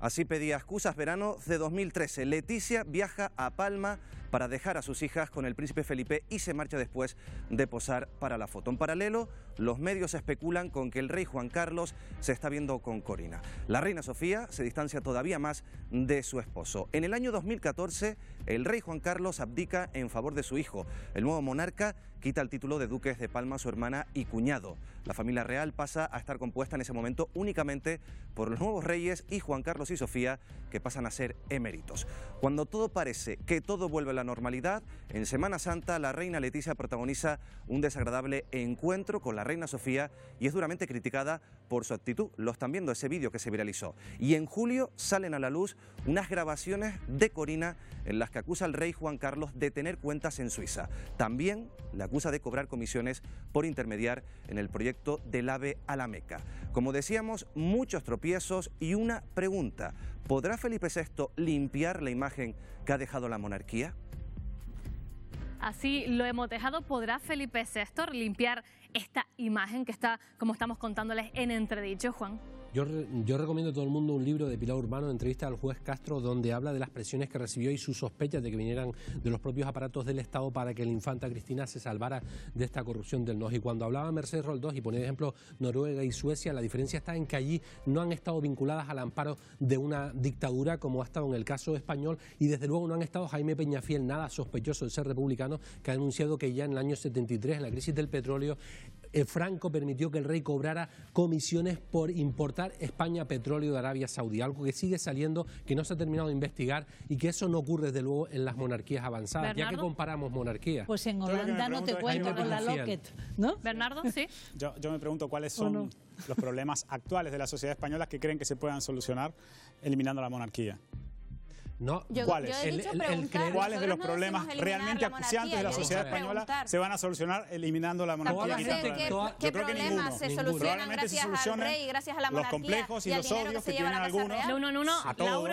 Así pedía excusas verano de 2013. Leticia viaja a Palma para dejar a sus hijas con el príncipe Felipe y se marcha después de posar para la foto. En paralelo, los medios especulan con que el rey Juan Carlos se está viendo con Corina. La reina Sofía se distancia todavía más de su esposo. En el año 2014, el rey Juan Carlos abdica en favor de su hijo. El nuevo monarca quita el título de duques de Palma a su hermana y cuñado. La familia real pasa a estar compuesta en ese momento únicamente por los nuevos reyes y Juan Carlos y Sofía, que pasan a ser eméritos. Cuando todo parece que todo vuelve a la normalidad, en Semana Santa la reina Leticia protagoniza un desagradable encuentro con la reina Sofía y es duramente criticada por su actitud. Lo están viendo ese vídeo que se viralizó. Y en julio salen a la luz unas grabaciones de Corina en las que acusa al rey Juan Carlos de tener cuentas en Suiza. También le acusa de cobrar comisiones por intermediar en el proyecto del AVE a la Meca. Como decíamos, muchos tropiezos y una pregunta: ¿podrá Felipe VI limpiar la imagen que ha dejado la monarquía? así lo hemos dejado. ¿Podrá Felipe VI limpiar esta imagen que está, como estamos contándoles, en entredicho, Juan? Yo recomiendo a todo el mundo un libro de Pilar Urbano, Entrevista al juez Castro, donde habla de las presiones que recibió y sus sospechas de que vinieran de los propios aparatos del Estado para que la infanta Cristina se salvara de esta corrupción del NOS. Y cuando hablaba Mercedes Roldós y ponía de ejemplo Noruega y Suecia, la diferencia está en que allí no han estado vinculadas al amparo de una dictadura como ha estado en el caso español, y desde luego no han estado Jaime Peñafiel, nada sospechoso de ser republicano, que ha anunciado que ya en el año 73, en la crisis del petróleo, Franco permitió que el rey cobrara comisiones por importar España petróleo de Arabia Saudí, algo que sigue saliendo, que no se ha terminado de investigar, y que eso no ocurre desde luego en las monarquías avanzadas. ¿Bernardo? Ya que comparamos monarquías. Pues en Holanda no te cuento con la Lockett, ¿no? Bernardo, sí. Yo me pregunto cuáles son los problemas actuales de la sociedad española que creen que se puedan solucionar eliminando la monarquía. No, ¿cuáles? ¿Cuáles de los no problemas decimos realmente eliminar la acuciantes de la monarquía, sociedad yo he dicho española preguntar. se van a solucionar eliminando la monarquía? ¿Qué problemas se solucionan gracias al rey, gracias a la monarquía? Los complejos y al los dinero odios se que lleva tienen la Casa algunos. Real? A todos.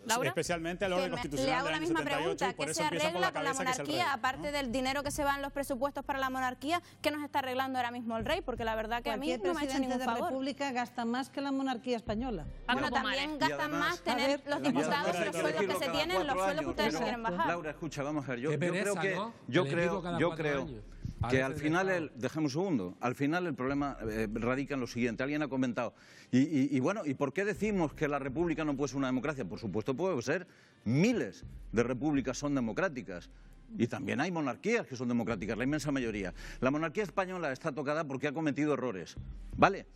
Laura, especialmente al orden constitucional le hago del la año misma 78, pregunta. y por ¿Qué eso se empieza por arregla la con la cabeza, que es el rey. monarquía? Aparte del dinero que se va en los presupuestos para la monarquía, ¿qué nos está arreglando ahora mismo el rey? Porque la verdad que a mí Cualquier no me ha hecho presidente ningún de favor. república gasta más que la monarquía española. Bueno, también gastan más tener los diputados y los sueldos que se tienen, los sueldos que ustedes quieren bajar. Laura, escucha, vamos a ver, yo pereza, creo que ¿no? yo creo que al final, dejemos un segundo, al final el problema radica en lo siguiente. Alguien ha comentado, y bueno, ¿y por qué decimos que la república no puede ser una democracia? Por supuesto puede ser, miles de repúblicas son democráticas. Y también hay monarquías que son democráticas, la inmensa mayoría. La monarquía española está tocada porque ha cometido errores, ¿vale?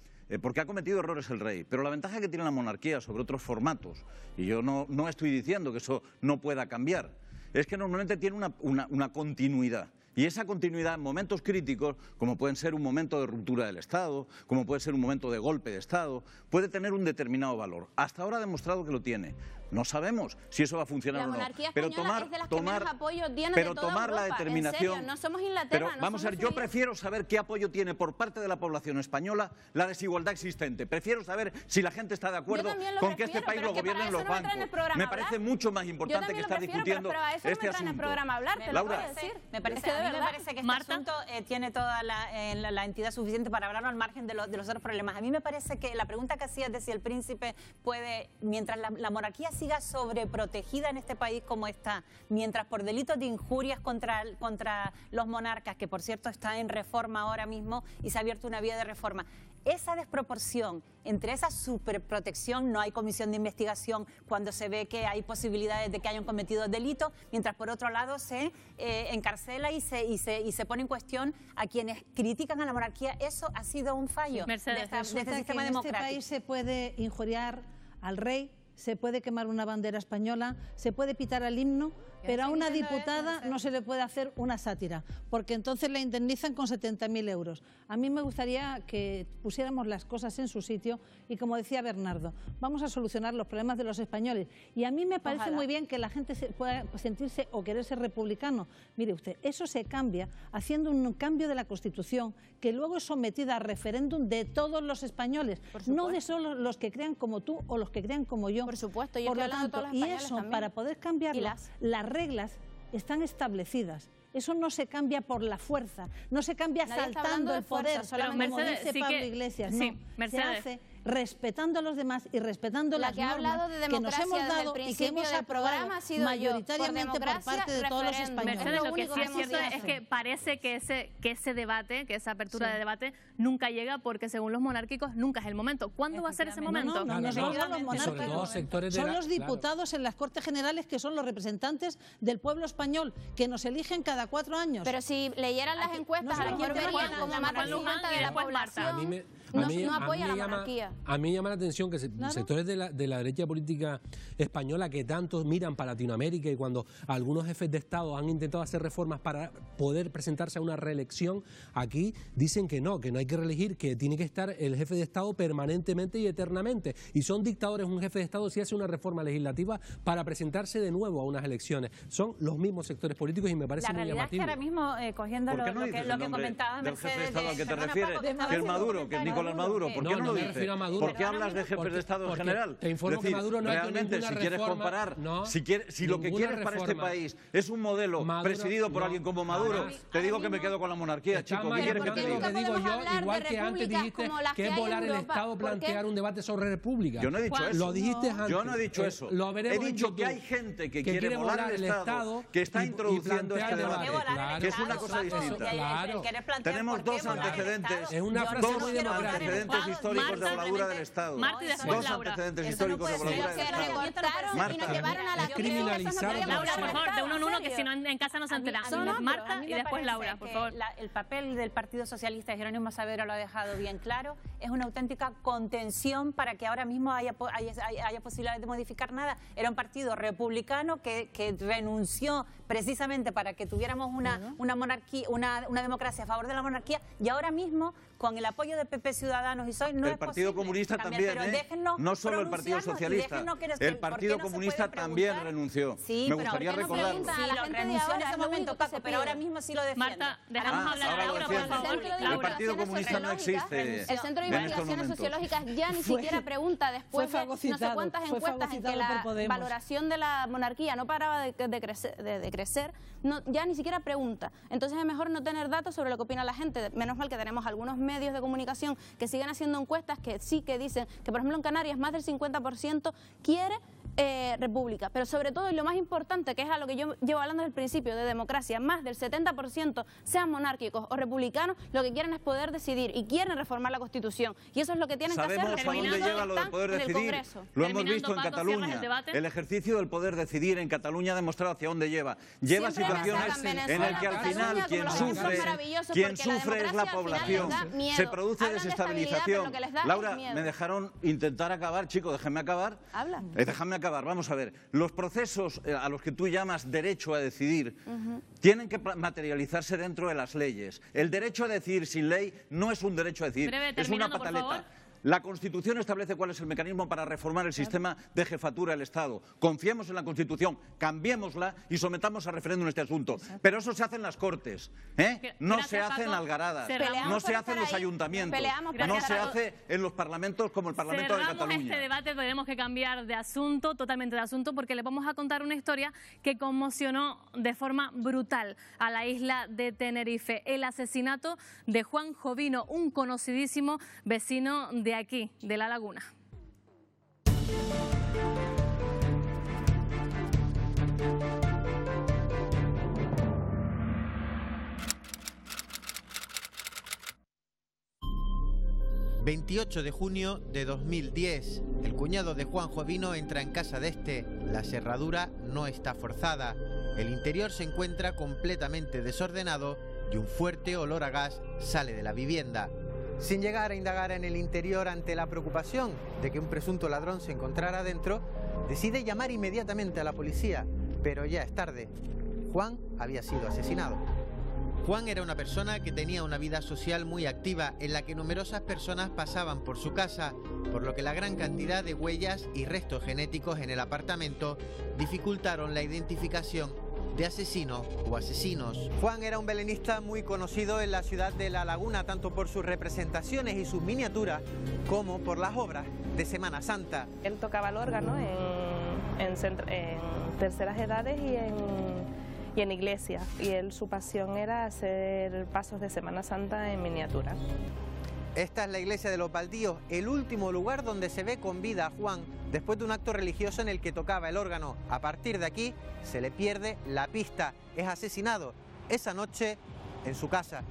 Porque ha cometido errores el rey, pero la ventaja que tiene la monarquía sobre otros formatos, y yo no estoy diciendo que eso no pueda cambiar, es que normalmente tiene una continuidad. Y esa continuidad en momentos críticos, como pueden ser un momento de ruptura del Estado, como puede ser un momento de golpe de Estado, puede tener un determinado valor. Hasta ahora ha demostrado que lo tiene. No sabemos si eso va a funcionar o no. La monarquía Pero española es de las que menos apoyo tiene de toda tomar Europa. la determinación. En serio, no somos Inglaterra. Pero no vamos a ver, yo prefiero saber qué apoyo tiene por parte de la población española la desigualdad existente. Prefiero saber si la gente está de acuerdo con que este país lo gobiernen los bancos. Me parece mucho más importante que estar discutiendo este asunto. Laura, me parece que este asunto tiene toda la entidad suficiente para hablarlo al margen de los otros problemas. A mí me parece que la pregunta que hacías de si el príncipe puede, mientras la monarquía siga sobreprotegida en este país como está, mientras por delitos de injurias contra los monarcas, que por cierto está en reforma ahora mismo y se ha abierto una vía de reforma, esa desproporción entre esa superprotección, no hay comisión de investigación cuando se ve que hay posibilidades de que hayan cometido delitos, mientras por otro lado se encarcela y se pone en cuestión a quienes critican a la monarquía, eso ha sido un fallo de este sistema democrático. En este país se puede injuriar al rey, se puede quemar una bandera española, se puede pitar al himno, pero a una diputada no se le puede hacer una sátira, porque entonces la indemnizan con 70.000 euros. A mí me gustaría que pusiéramos las cosas en su sitio y, como decía Bernardo, vamos a solucionar los problemas de los españoles. Y a mí me parece muy bien que la gente pueda sentirse o querer ser republicano. Mire usted, eso se cambia haciendo un cambio de la Constitución que luego es sometida a referéndum de todos los españoles, no de solo los que crean como tú o los que crean como yo. Por supuesto, yo Por lo estoy hablando de tanto, todos los y españoles eso, también. para poder cambiarlo, las reglas están establecidas. Eso no se cambia por la fuerza, no se cambia Nadie está saltando hablando de el poder, fuerza, solamente como Mercedes, dice sí Pablo que- Iglesias. sí, No, Mercedes. se hace respetando a los demás y respetando La las que ha normas hablado de que nos democracia hemos desde el dado y que principio hemos del aprobado programa ha sido yo. mayoritariamente por Democracia, parte de todos los referéndum. españoles. Mercedes, lo que único sí que es cierto hemos es hecho. que parece que ese debate, que esa apertura de debate nunca llega, porque según los monárquicos nunca es el momento. ¿Cuándo va a ser ese momento? No son los monarcas, son los claro. diputados en las Cortes Generales, que son los representantes del pueblo español, que nos eligen cada 4 años. Pero si leyeran las encuestas, a lo mejor verían como más del 50 de la población no apoya la monarquía. A mí me llama la atención que sectores de la derecha política española que tanto miran para Latinoamérica, y cuando algunos jefes de Estado han intentado hacer reformas para poder presentarse a una reelección, aquí dicen que no hay que reelegir, que tiene que estar el jefe de Estado permanentemente y eternamente. Y son dictadores un jefe de Estado si hace una reforma legislativa para presentarse de nuevo a unas elecciones. Son los mismos sectores políticos y me parece muy llamativo. La realidad es que ahora mismo, cogiendo ¿Por qué no lo dices que el nombre comentaba del jefe de Mercedes... Estado al que te Perdona, refieres? Paco, Que es Maduro, que es Nicolás Nicolás Maduro? ¿Por qué no lo dice? ¿Por qué hablas de jefes de Estado en general? Te informo que Maduro no ha hecho realmente, ninguna si quieres reforma, comparar, no, si lo que quieres para este país es un modelo presidido por alguien como Maduro, te digo que me quedo con la monarquía, chico. ¿Qué quieres que te diga? Te digo yo, igual que antes dijiste que es volar el Estado plantear un debate sobre república. Yo no he dicho eso. Lo dijiste antes. Yo no he dicho eso. He dicho que hay gente que quiere volar el Estado, que está introduciendo este debate, que es una cosa distinta. Tenemos dos antecedentes, históricos de voladura del Estado. Dos antecedentes históricos de voladura del Estado. Marta, criminalizar. Laura, por favor, de uno en uno, que si no en casa no se entera. Marta y después Laura, por favor. El papel del Partido Socialista de Jerónimo Saavedra lo ha dejado bien claro. Es una auténtica contención para que ahora mismo haya posibilidades de modificar nada. Era un partido republicano que renunció precisamente para que tuviéramos una monarquía, una democracia a favor de la monarquía, y ahora mismo, con el apoyo de PP, Ciudadanos y PSOE, no es posible. El Partido Comunista también, no solo el Partido Socialista. El Partido Comunista también renunció. Me gustaría recordarlo. Sí, lo renunció en ese momento, Paco, pero ahora mismo sí lo defiende. Marta, dejamos hablar a Laura, por favor. El Partido Comunista no existe. El Centro de Investigaciones Sociológicas ya ni siquiera pregunta, después de no sé cuántas encuestas en que la valoración de la monarquía no paraba de crecer, ya ni siquiera pregunta. Entonces es mejor no tener datos sobre lo que opina la gente. Menos mal que tenemos algunos medios de comunicación que siguen haciendo encuestas que sí que dicen que, por ejemplo, en Canarias más del 50% quiere república, pero sobre todo, y lo más importante, que es a lo que yo llevo hablando desde el principio, de democracia, más del 70%, sean monárquicos o republicanos, lo que quieren es poder decidir y quieren reformar la Constitución, y eso es lo que tienen que hacer. Sabemos a dónde lleva lo de poder decidir, lo hemos visto en Cataluña. El ejercicio del poder decidir en Cataluña ha demostrado hacia dónde lleva. Lleva situaciones en las que al final quien sufre es la población. Se produce desestabilización. Laura, me dejaron intentar acabar, chico, déjenme acabar. Habla. Déjame acabar. Vamos a ver, los procesos a los que tú llamas derecho a decidir tienen que materializarse dentro de las leyes. El derecho a decidir sin ley no es un derecho a decidir, es una pataleta. La Constitución establece cuál es el mecanismo para reformar el sistema de jefatura del Estado. Confiemos en la Constitución, cambiémosla y sometamos a referéndum este asunto. Pero eso se hace en las Cortes, no se hace en Algaradas, no se hace en los ayuntamientos, no se hace en los parlamentos como el Parlamento de Cataluña. Cerramos este debate, tenemos que cambiar de asunto, totalmente de asunto, porque les vamos a contar una historia que conmocionó de forma brutal a la isla de Tenerife. El asesinato de Juan Jovino, un conocidísimo vecino de aquí, de La Laguna. ...28 de junio de 2010... el cuñado de Juan Jovino entra en casa de este. La cerradura no está forzada. El interior se encuentra completamente desordenado... y un fuerte olor a gas sale de la vivienda. Sin llegar a indagar en el interior ante la preocupación de que un presunto ladrón se encontrara dentro, decide llamar inmediatamente a la policía, pero ya es tarde. Juan había sido asesinado. Juan era una persona que tenía una vida social muy activa en la que numerosas personas pasaban por su casa, por lo que la gran cantidad de huellas y restos genéticos en el apartamento dificultaron la identificación de asesino o asesinos. Juan era un belenista muy conocido en la ciudad de La Laguna, tanto por sus representaciones y sus miniaturas, como por las obras de Semana Santa. Él tocaba el órgano en terceras edades y en iglesia, y su pasión era hacer pasos de Semana Santa en miniatura. Esta es la iglesia de los Baldíos, el último lugar donde se ve con vida a Juan después de un acto religioso en el que tocaba el órgano. A partir de aquí se le pierde la pista. Es asesinado esa noche en su casa.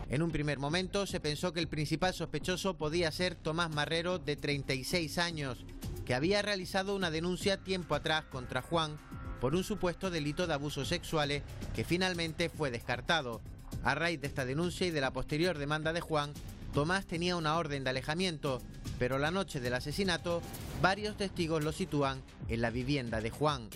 En un primer momento se pensó que el principal sospechoso podía ser Tomás Marrero, de 36 años, que había realizado una denuncia tiempo atrás contra Juan por un supuesto delito de abusos sexuales que finalmente fue descartado. A raíz de esta denuncia y de la posterior demanda de Juan, Tomás tenía una orden de alejamiento, pero la noche del asesinato, varios testigos lo sitúan en la vivienda de Juan.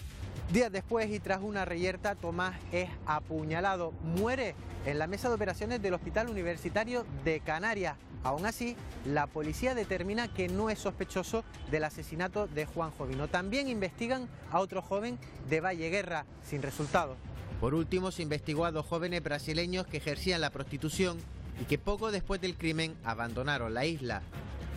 Días después y tras una reyerta, Tomás es apuñalado. Muere en la mesa de operaciones del Hospital Universitario de Canarias. Aún así, la policía determina que no es sospechoso del asesinato de Juan Jovino. También investigan a otro joven de Valleguerra, sin resultado. Por último, se investigó a 2 jóvenes brasileños que ejercían la prostitución y que poco después del crimen abandonaron la isla.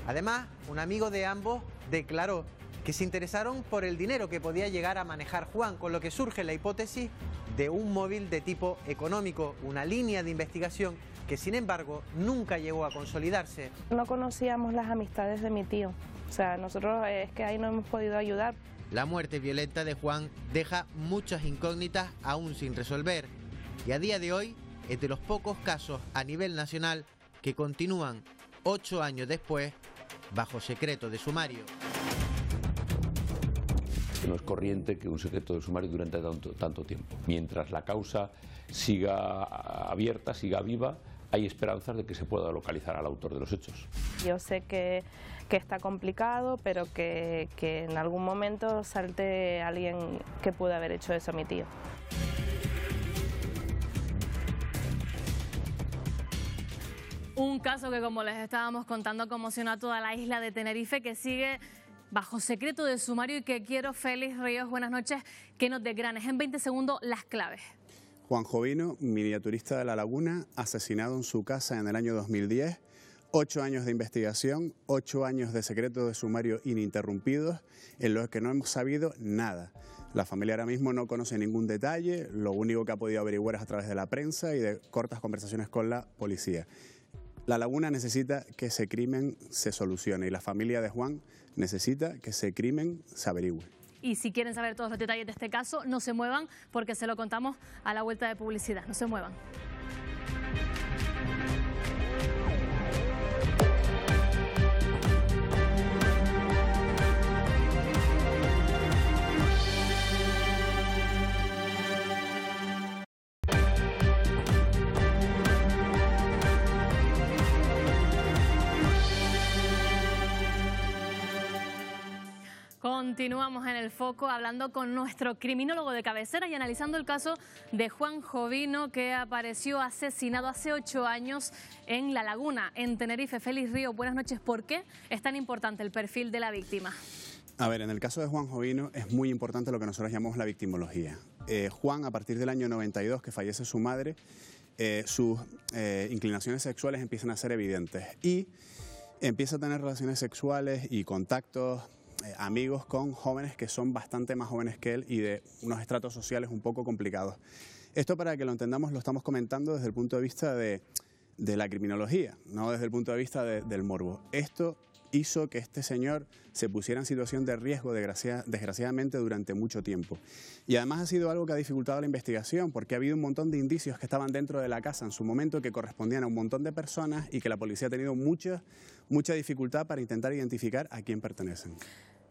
Además, un amigo de ambos declaró que se interesaron por el dinero que podía llegar a manejar Juan, con lo que surge la hipótesis de un móvil de tipo económico, una línea de investigación que sin embargo nunca llegó a consolidarse. No conocíamos las amistades de mi tío, o sea, nosotros es que ahí no hemos podido ayudar. La muerte violenta de Juan deja muchas incógnitas aún sin resolver y a día de hoy es de los pocos casos a nivel nacional que continúan 8 años después bajo secreto de sumario. No es corriente que un secreto de sumario durante tanto tiempo. Mientras la causa siga abierta, siga viva, hay esperanzas de que se pueda localizar al autor de los hechos. Yo sé que está complicado, pero que en algún momento salte alguien que pudo haber hecho eso a mi tío. Un caso que, como les estábamos contando, conmocionó a toda la isla de Tenerife, que sigue bajo secreto de sumario y que quiero, Félix Ríos, buenas noches, que nos desgranes en 20 segundos las claves. Juan Jovino, miniaturista de La Laguna, asesinado en su casa en el año 2010, 8 años de investigación, 8 años de secreto de sumario ininterrumpidos, en los que no hemos sabido nada. La familia ahora mismo no conoce ningún detalle, lo único que ha podido averiguar es a través de la prensa y de cortas conversaciones con la policía. La Laguna necesita que ese crimen se solucione y la familia de Juan necesita que ese crimen se averigüe. Y si quieren saber todos los detalles de este caso, no se muevan porque se lo contamos a la vuelta de publicidad. No se muevan. Continuamos en el foco hablando con nuestro criminólogo de cabecera y analizando el caso de Juan Jovino, que apareció asesinado hace 8 años en La Laguna, en Tenerife. Félix Ríos, buenas noches. ¿Por qué es tan importante el perfil de la víctima? A ver, en el caso de Juan Jovino es muy importante lo que nosotros llamamos la victimología. Juan, a partir del año 92, que fallece su madre, sus inclinaciones sexuales empiezan a ser evidentes y empieza a tener relaciones sexuales y contactos amigos con jóvenes que son bastante más jóvenes que él y de unos estratos sociales un poco complicados. Esto, para que lo entendamos, lo estamos comentando desde el punto de vista de la criminología, no desde el punto de vista del morbo. Esto hizo que este señor se pusiera en situación de riesgo, desgraciadamente, durante mucho tiempo. Y además ha sido algo que ha dificultado la investigación, porque ha habido un montón de indicios que estaban dentro de la casa en su momento que correspondían a un montón de personas y que la policía ha tenido mucha dificultad para intentar identificar a quién pertenecen.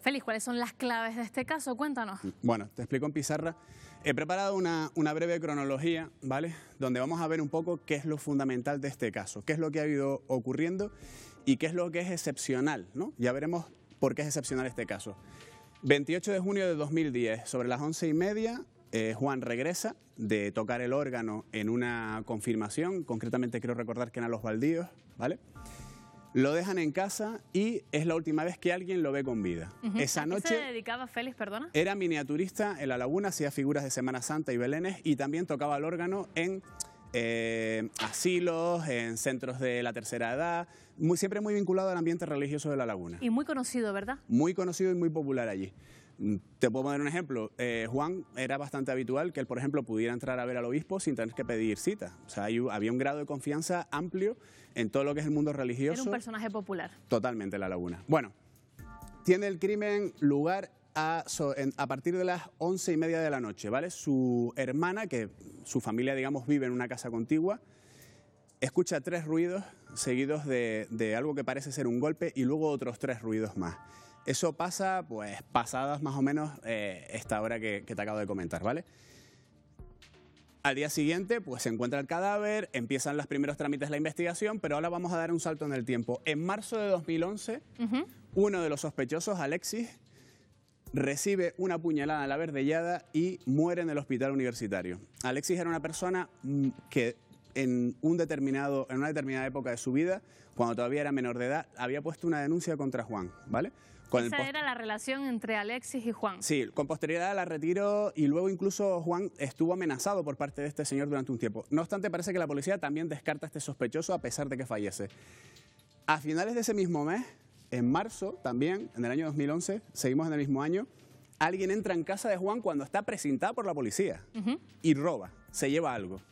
Félix, ¿cuáles son las claves de este caso? Cuéntanos. Bueno, te explico en pizarra. He preparado una breve cronología, ¿vale? Donde vamos a ver un poco qué es lo fundamental de este caso, qué es lo que ha ido ocurriendo y qué es lo que es excepcional, ¿no? Ya veremos por qué es excepcional este caso. 28 de junio de 2010, sobre las 11:30, Juan regresa de tocar el órgano en una confirmación, concretamente quiero recordar que eran Los Baldíos, ¿vale? Lo dejan en casa y es la última vez que alguien lo ve con vida. Esa noche, ¿a qué se dedicaba Félix, perdona? Era miniaturista en La Laguna, hacía figuras de Semana Santa y belenes y también tocaba el órgano en asilos, en centros de la tercera edad, siempre muy vinculado al ambiente religioso de La Laguna. Y muy conocido, ¿verdad? Muy conocido y muy popular allí. Te puedo poner un ejemplo. Juan, era bastante habitual que él, por ejemplo, pudiera entrar a ver al obispo sin tener que pedir cita. O sea, había un grado de confianza amplio en todo lo que es el mundo religioso. Era un personaje popular. Totalmente, La Laguna. Bueno, tiene el crimen lugar a partir de las 11:30 de la noche, ¿vale? Su hermana, que su familia, digamos, vive en una casa contigua, escucha 3 ruidos seguidos de algo que parece ser un golpe y luego otros 3 ruidos más. Eso pasa, pues, pasadas más o menos esta hora que te acabo de comentar, ¿vale? Al día siguiente, pues, se encuentra el cadáver, empiezan los primeros trámites de la investigación, pero ahora vamos a dar un salto en el tiempo. En marzo de 2011, uno de los sospechosos, Alexis, recibe una puñalada en la verdellada y muere en el hospital universitario. Alexis era una persona que en una determinada época de su vida, cuando todavía era menor de edad, había puesto una denuncia contra Juan, ¿vale? Esa era la relación entre Alexis y Juan. Sí, con posterioridad la retiró y luego incluso Juan estuvo amenazado por parte de este señor durante un tiempo. No obstante, parece que la policía también descarta a este sospechoso a pesar de que fallece. A finales de ese mismo mes, en marzo también, en el año 2011, seguimos en el mismo año, alguien entra en casa de Juan cuando está precintada por la policía y roba, se lleva algo.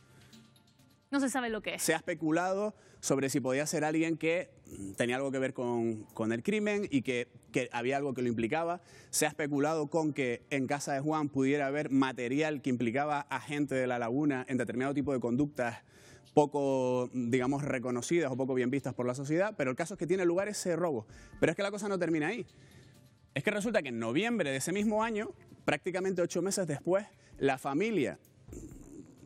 No se sabe lo que es. Se ha especulado sobre si podía ser alguien que tenía algo que ver con el crimen y que había algo que lo implicaba. Se ha especulado con que en casa de Juan pudiera haber material que implicaba a gente de La Laguna en determinado tipo de conductas poco, digamos, reconocidas o poco bien vistas por la sociedad, pero el caso es que tiene lugar ese robo. Pero es que la cosa no termina ahí. Es que resulta que en noviembre de ese mismo año, prácticamente 8 meses después, la familia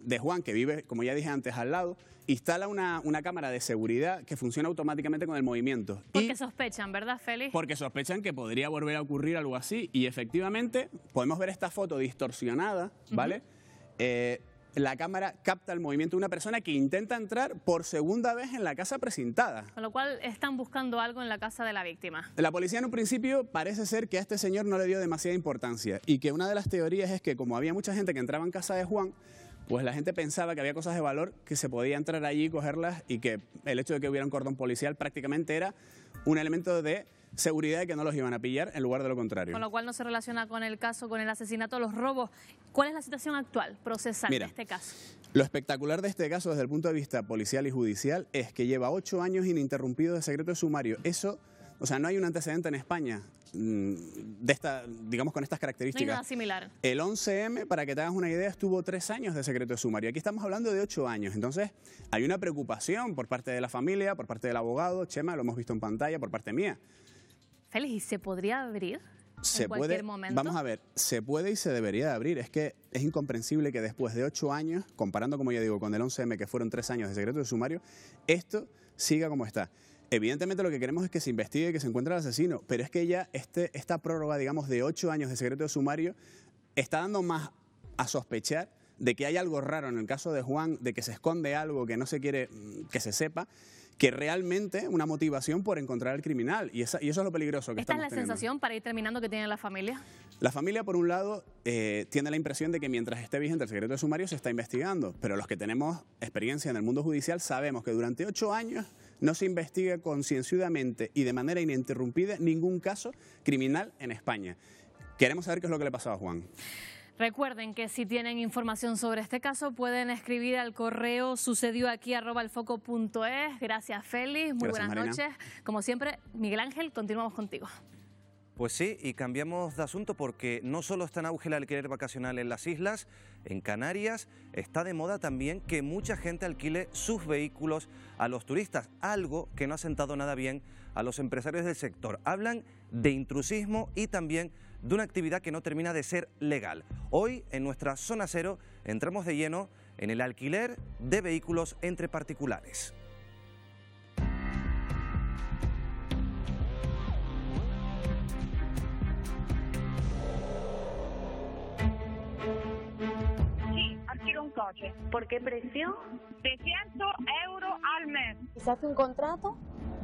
de Juan, que vive, como ya dije antes, al lado, instala una cámara de seguridad que funciona automáticamente con el movimiento. Porque sospechan, ¿verdad, Félix? Porque sospechan que podría volver a ocurrir algo así. Y efectivamente, podemos ver esta foto distorsionada, ¿vale? La cámara capta el movimiento de una persona que intenta entrar por segunda vez en la casa precintada. Con lo cual están buscando algo en la casa de la víctima. La policía en un principio parece ser que a este señor no le dio demasiada importancia y que una de las teorías es que como había mucha gente que entraba en casa de Juan, pues la gente pensaba que había cosas de valor que se podía entrar allí y cogerlas y que el hecho de que hubiera un cordón policial prácticamente era un elemento de seguridad de que no los iban a pillar en lugar de lo contrario. Con lo cual no se relaciona con el caso, con el asesinato, los robos. ¿Cuál es la situación actual procesal de este caso? Lo espectacular de este caso desde el punto de vista policial y judicial es que lleva 8 años ininterrumpido de secreto de sumario. Eso, o sea, no hay un antecedente en España de esta, digamos, con estas características. No hay nada similar. El 11M, para que te hagas una idea, estuvo 3 años de secreto de sumario. Aquí estamos hablando de 8 años. Entonces, hay una preocupación por parte de la familia, por parte del abogado, Chema, lo hemos visto en pantalla, por parte mía. Félix, ¿y se podría abrir en cualquier momento? Vamos a ver, se puede y se debería de abrir. Es que es incomprensible que después de 8 años, comparando, como ya digo, con el 11M, que fueron 3 años de secreto de sumario, esto siga como está. Evidentemente lo que queremos es que se investigue y que se encuentre el asesino, pero es que ya esta prórroga, digamos, de 8 años de secreto de sumario está dando más a sospechar de que hay algo raro en el caso de Juan, de que se esconde algo que no se quiere que se sepa, que realmente una motivación por encontrar al criminal. Y eso es lo peligroso que estamos teniendo. ¿Esta es la sensación, para ir terminando, que tiene la familia? La familia, por un lado, tiene la impresión de que mientras esté vigente el secreto de sumario se está investigando, pero los que tenemos experiencia en el mundo judicial sabemos que durante 8 años no se investiga concienzudamente y de manera ininterrumpida ningún caso criminal en España. Queremos saber qué es lo que le pasó a Juan. Recuerden que si tienen información sobre este caso pueden escribir al correo sucedioaquí@elfoco.es. Gracias, Félix. Muy buenas noches. Como siempre, Miguel Ángel, continuamos contigo. Pues sí, y cambiamos de asunto porque no solo está en auge el alquiler vacacional en las islas, en Canarias está de moda también que mucha gente alquile sus vehículos a los turistas, algo que no ha sentado nada bien a los empresarios del sector. Hablan de intrusismo y también de una actividad que no termina de ser legal. Hoy, en nuestra Zona Cero, entramos de lleno en el alquiler de vehículos entre particulares. Alquilo un coche. ¿Por qué precio? 300 euros al mes. ¿Se hace un contrato?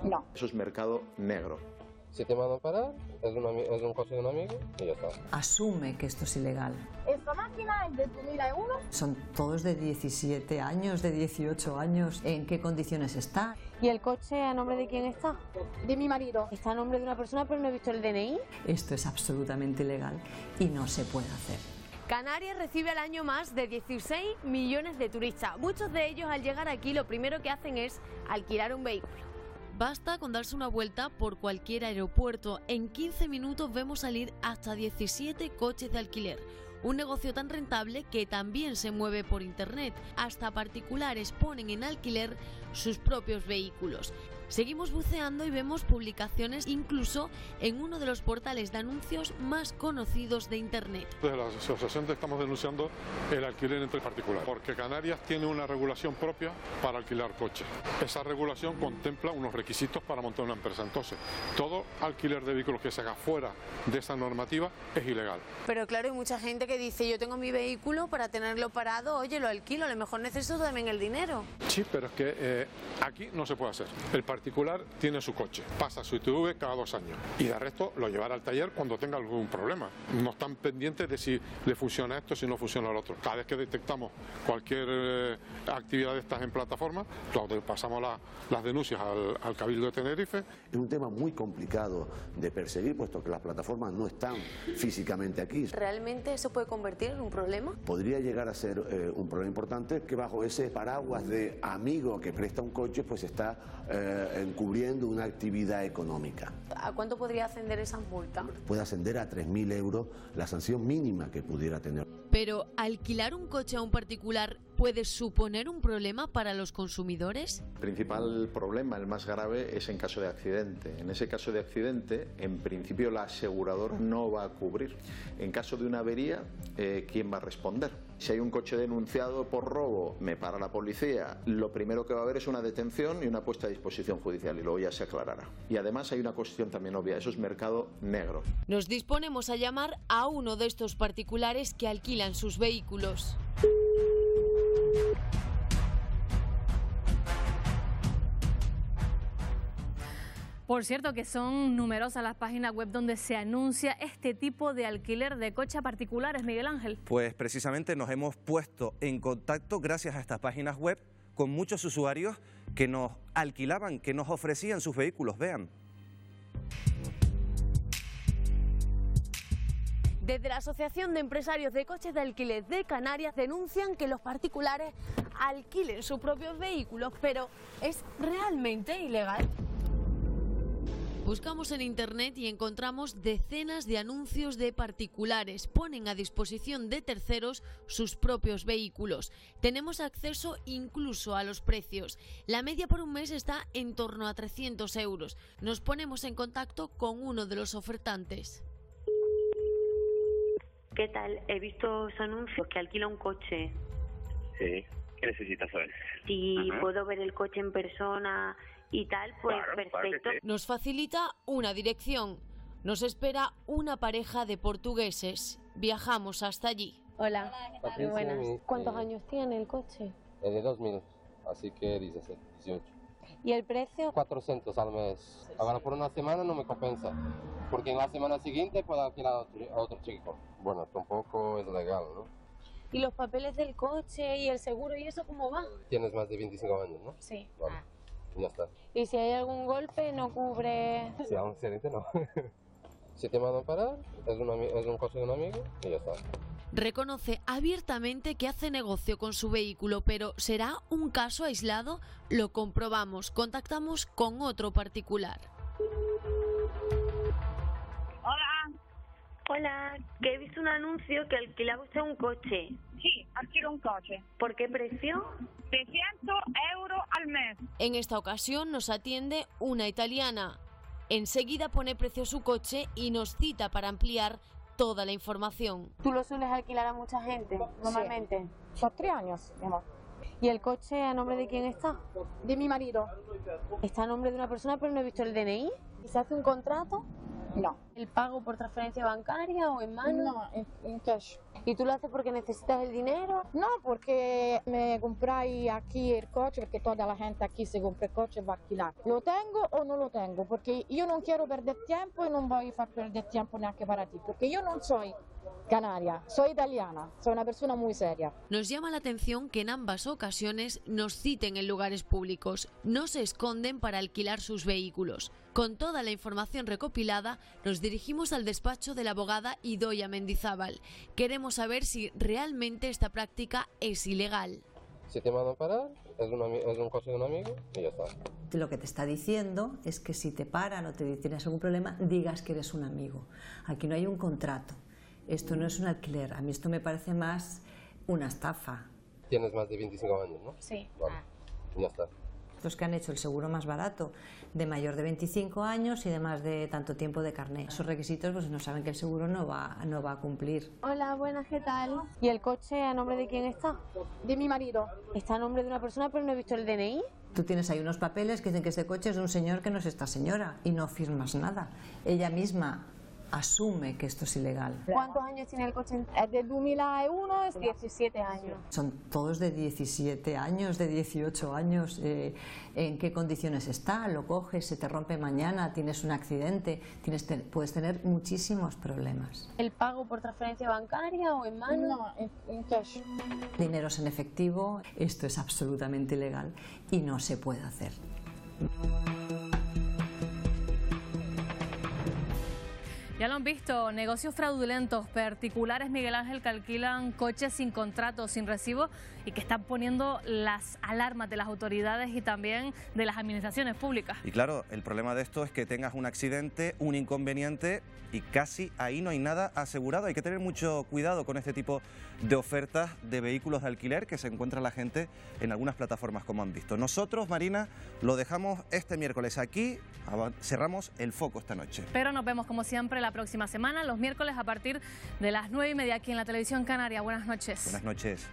No. Eso es mercado negro. Si te mandan parar, es un coche de un amigo y ya está. Asume que esto es ilegal. ¿Esta máquina es de 2001? Son todos de 17 años, de 18 años. ¿En qué condiciones está? ¿Y el coche a nombre de quién está? De mi marido. Está a nombre de una persona, pero no he visto el DNI. Esto es absolutamente ilegal y no se puede hacer. Canarias recibe al año más de 16 millones de turistas. Muchos de ellos, al llegar aquí, lo primero que hacen es alquilar un vehículo. Basta con darse una vuelta por cualquier aeropuerto. En 15 minutos vemos salir hasta 17 coches de alquiler. Un negocio tan rentable que también se mueve por internet. Hasta particulares ponen en alquiler sus propios vehículos. Seguimos buceando y vemos publicaciones incluso en uno de los portales de anuncios más conocidos de Internet. Desde la asociación estamos denunciando el alquiler entre particulares, porque Canarias tiene una regulación propia para alquilar coches. Esa regulación contempla unos requisitos para montar una empresa. Entonces, todo alquiler de vehículos que se haga fuera de esa normativa es ilegal. Pero claro, hay mucha gente que dice, yo tengo mi vehículo para tenerlo parado, oye, lo alquilo, a lo mejor necesito también el dinero. Sí, pero es que aquí no se puede hacer. El particular tiene su coche, pasa su ITV cada 2 años y de resto lo llevará al taller cuando tenga algún problema. No están pendientes de si le funciona esto, si no funciona lo otro. Cada vez que detectamos cualquier actividad de estas en plataforma, pasamos las denuncias al Cabildo de Tenerife. Es un tema muy complicado de perseguir, puesto que las plataformas no están físicamente aquí. ¿Realmente eso puede convertir en un problema? Podría llegar a ser un problema importante que bajo ese paraguas de amigo que presta un coche, pues está encubriendo una actividad económica. ¿A cuánto podría ascender esa multa? Puede ascender a 3.000 euros la sanción mínima que pudiera tener. Pero, ¿alquilar un coche a un particular puede suponer un problema para los consumidores? El principal problema, el más grave, es en caso de accidente. En ese caso de accidente, en principio, la aseguradora no va a cubrir. En caso de una avería, ¿quién va a responder? Si hay un coche denunciado por robo, me para la policía, lo primero que va a haber es una detención y una puesta a disposición judicial y luego ya se aclarará. Y además hay una cuestión también obvia, eso es mercado negro. Nos disponemos a llamar a uno de estos particulares que alquilan sus vehículos. Por cierto, que son numerosas las páginas web donde se anuncia este tipo de alquiler de coches particulares, Miguel Ángel. Pues precisamente nos hemos puesto en contacto, gracias a estas páginas web, con muchos usuarios que nos alquilaban, que nos ofrecían sus vehículos. Vean. Desde la Asociación de Empresarios de Coches de Alquiler de Canarias denuncian que los particulares alquilen sus propios vehículos, pero ¿es realmente ilegal? Buscamos en Internet y encontramos decenas de anuncios de particulares. Ponen a disposición de terceros sus propios vehículos. Tenemos acceso incluso a los precios. La media por un mes está en torno a 300 euros. Nos ponemos en contacto con uno de los ofertantes. ¿Qué tal? He visto los anuncios que alquila un coche. Sí, ¿qué necesitas saber? Si puedo ver el coche en persona y tal, pues claro, perfecto. Claro que sí. Nos facilita una dirección. Nos espera una pareja de portugueses. Viajamos hasta allí. Hola, muy buenas. ¿Cuántos años tiene el coche? Es de 2000, así que 16, 18. ¿Y el precio? 400 al mes. Ahora por una semana no me compensa, porque en la semana siguiente puedo alquilar a otro chico. Bueno, tampoco es legal, ¿no? ¿Y los papeles del coche y el seguro y eso cómo va? Tienes más de 25 años, ¿no? Sí. Vale, ya está. ¿Y si hay algún golpe no cubre? Si a un accidente no. Si te mandan parar, es un coche de un amigo y ya está. Reconoce abiertamente que hace negocio con su vehículo, pero ¿será un caso aislado? Lo comprobamos. Contactamos con otro particular. Hola. Hola, que he visto un anuncio que alquilaba usted un coche. Sí, alquilo un coche. ¿Por qué precio? 600 euros al mes. En esta ocasión nos atiende una italiana. Enseguida pone precio a su coche y nos cita para ampliar toda la información. ¿Tú lo sueles alquilar a mucha gente normalmente? Sí. Por 3 años, mi amor. ¿Y el coche a nombre de quién está? De mi marido. Está a nombre de una persona, pero no he visto el DNI. ¿Y se hace un contrato? No. ¿El pago por transferencia bancaria o en mano? No, en cash. ¿Y tú lo haces porque necesitas el dinero? No, porque me compré aquí el coche, porque toda la gente aquí se compra el coche va a alquilar. ¿Lo tengo o no lo tengo? Porque yo no quiero perder tiempo y no voy a hacer perder tiempo neanche para ti, porque yo no soy canaria, soy italiana, soy una persona muy seria. Nos llama la atención que en ambas ocasiones nos citen en lugares públicos. No se esconden para alquilar sus vehículos. Con toda la información recopilada, nos dirigimos al despacho de la abogada Idoia Mendizábal. Queremos saber si realmente esta práctica es ilegal. Si te mandan parar, es un coche de un amigo y ya está. Lo que te está diciendo es que si te paran o te tienes algún problema, digas que eres un amigo. Aquí no hay un contrato. Esto no es un alquiler. A mí esto me parece más una estafa. Tienes más de 25 años, ¿no? Sí. Vale, ya está. Los que han hecho el seguro más barato, de mayor de 25 años y de más de tanto tiempo de carné. Esos requisitos pues no saben que el seguro no va a cumplir. Hola, buenas, ¿qué tal? ¿Y el coche a nombre de quién está? De mi marido. Está a nombre de una persona, pero no he visto el DNI. Tú tienes ahí unos papeles que dicen que este coche es de un señor que no es esta señora y no firmas nada. Ella misma asume que esto es ilegal. ¿Cuántos años tiene el coche? Es de 2001, es 17 años. Son todos de 17 años, de 18 años. ¿En qué condiciones está? Lo coges, se te rompe mañana, tienes un accidente, puedes tener muchísimos problemas. ¿El pago por transferencia bancaria o en mano? No, en cash. Dineros en efectivo, esto es absolutamente ilegal y no se puede hacer. Ya lo han visto, negocios fraudulentos, particulares, Miguel Ángel, que alquilan coches sin contrato, sin recibo y que están poniendo las alarmas de las autoridades y también de las administraciones públicas. Y claro, el problema de esto es que tengas un accidente, un inconveniente y casi ahí no hay nada asegurado. Hay que tener mucho cuidado con este tipo de ofertas de vehículos de alquiler que se encuentra la gente en algunas plataformas, como han visto. Nosotros, Marina, lo dejamos este miércoles aquí, cerramos el foco esta noche. Pero nos vemos como siempre la próxima semana, los miércoles a partir de las 9:30 aquí en la Televisión Canaria. Buenas noches. Buenas noches.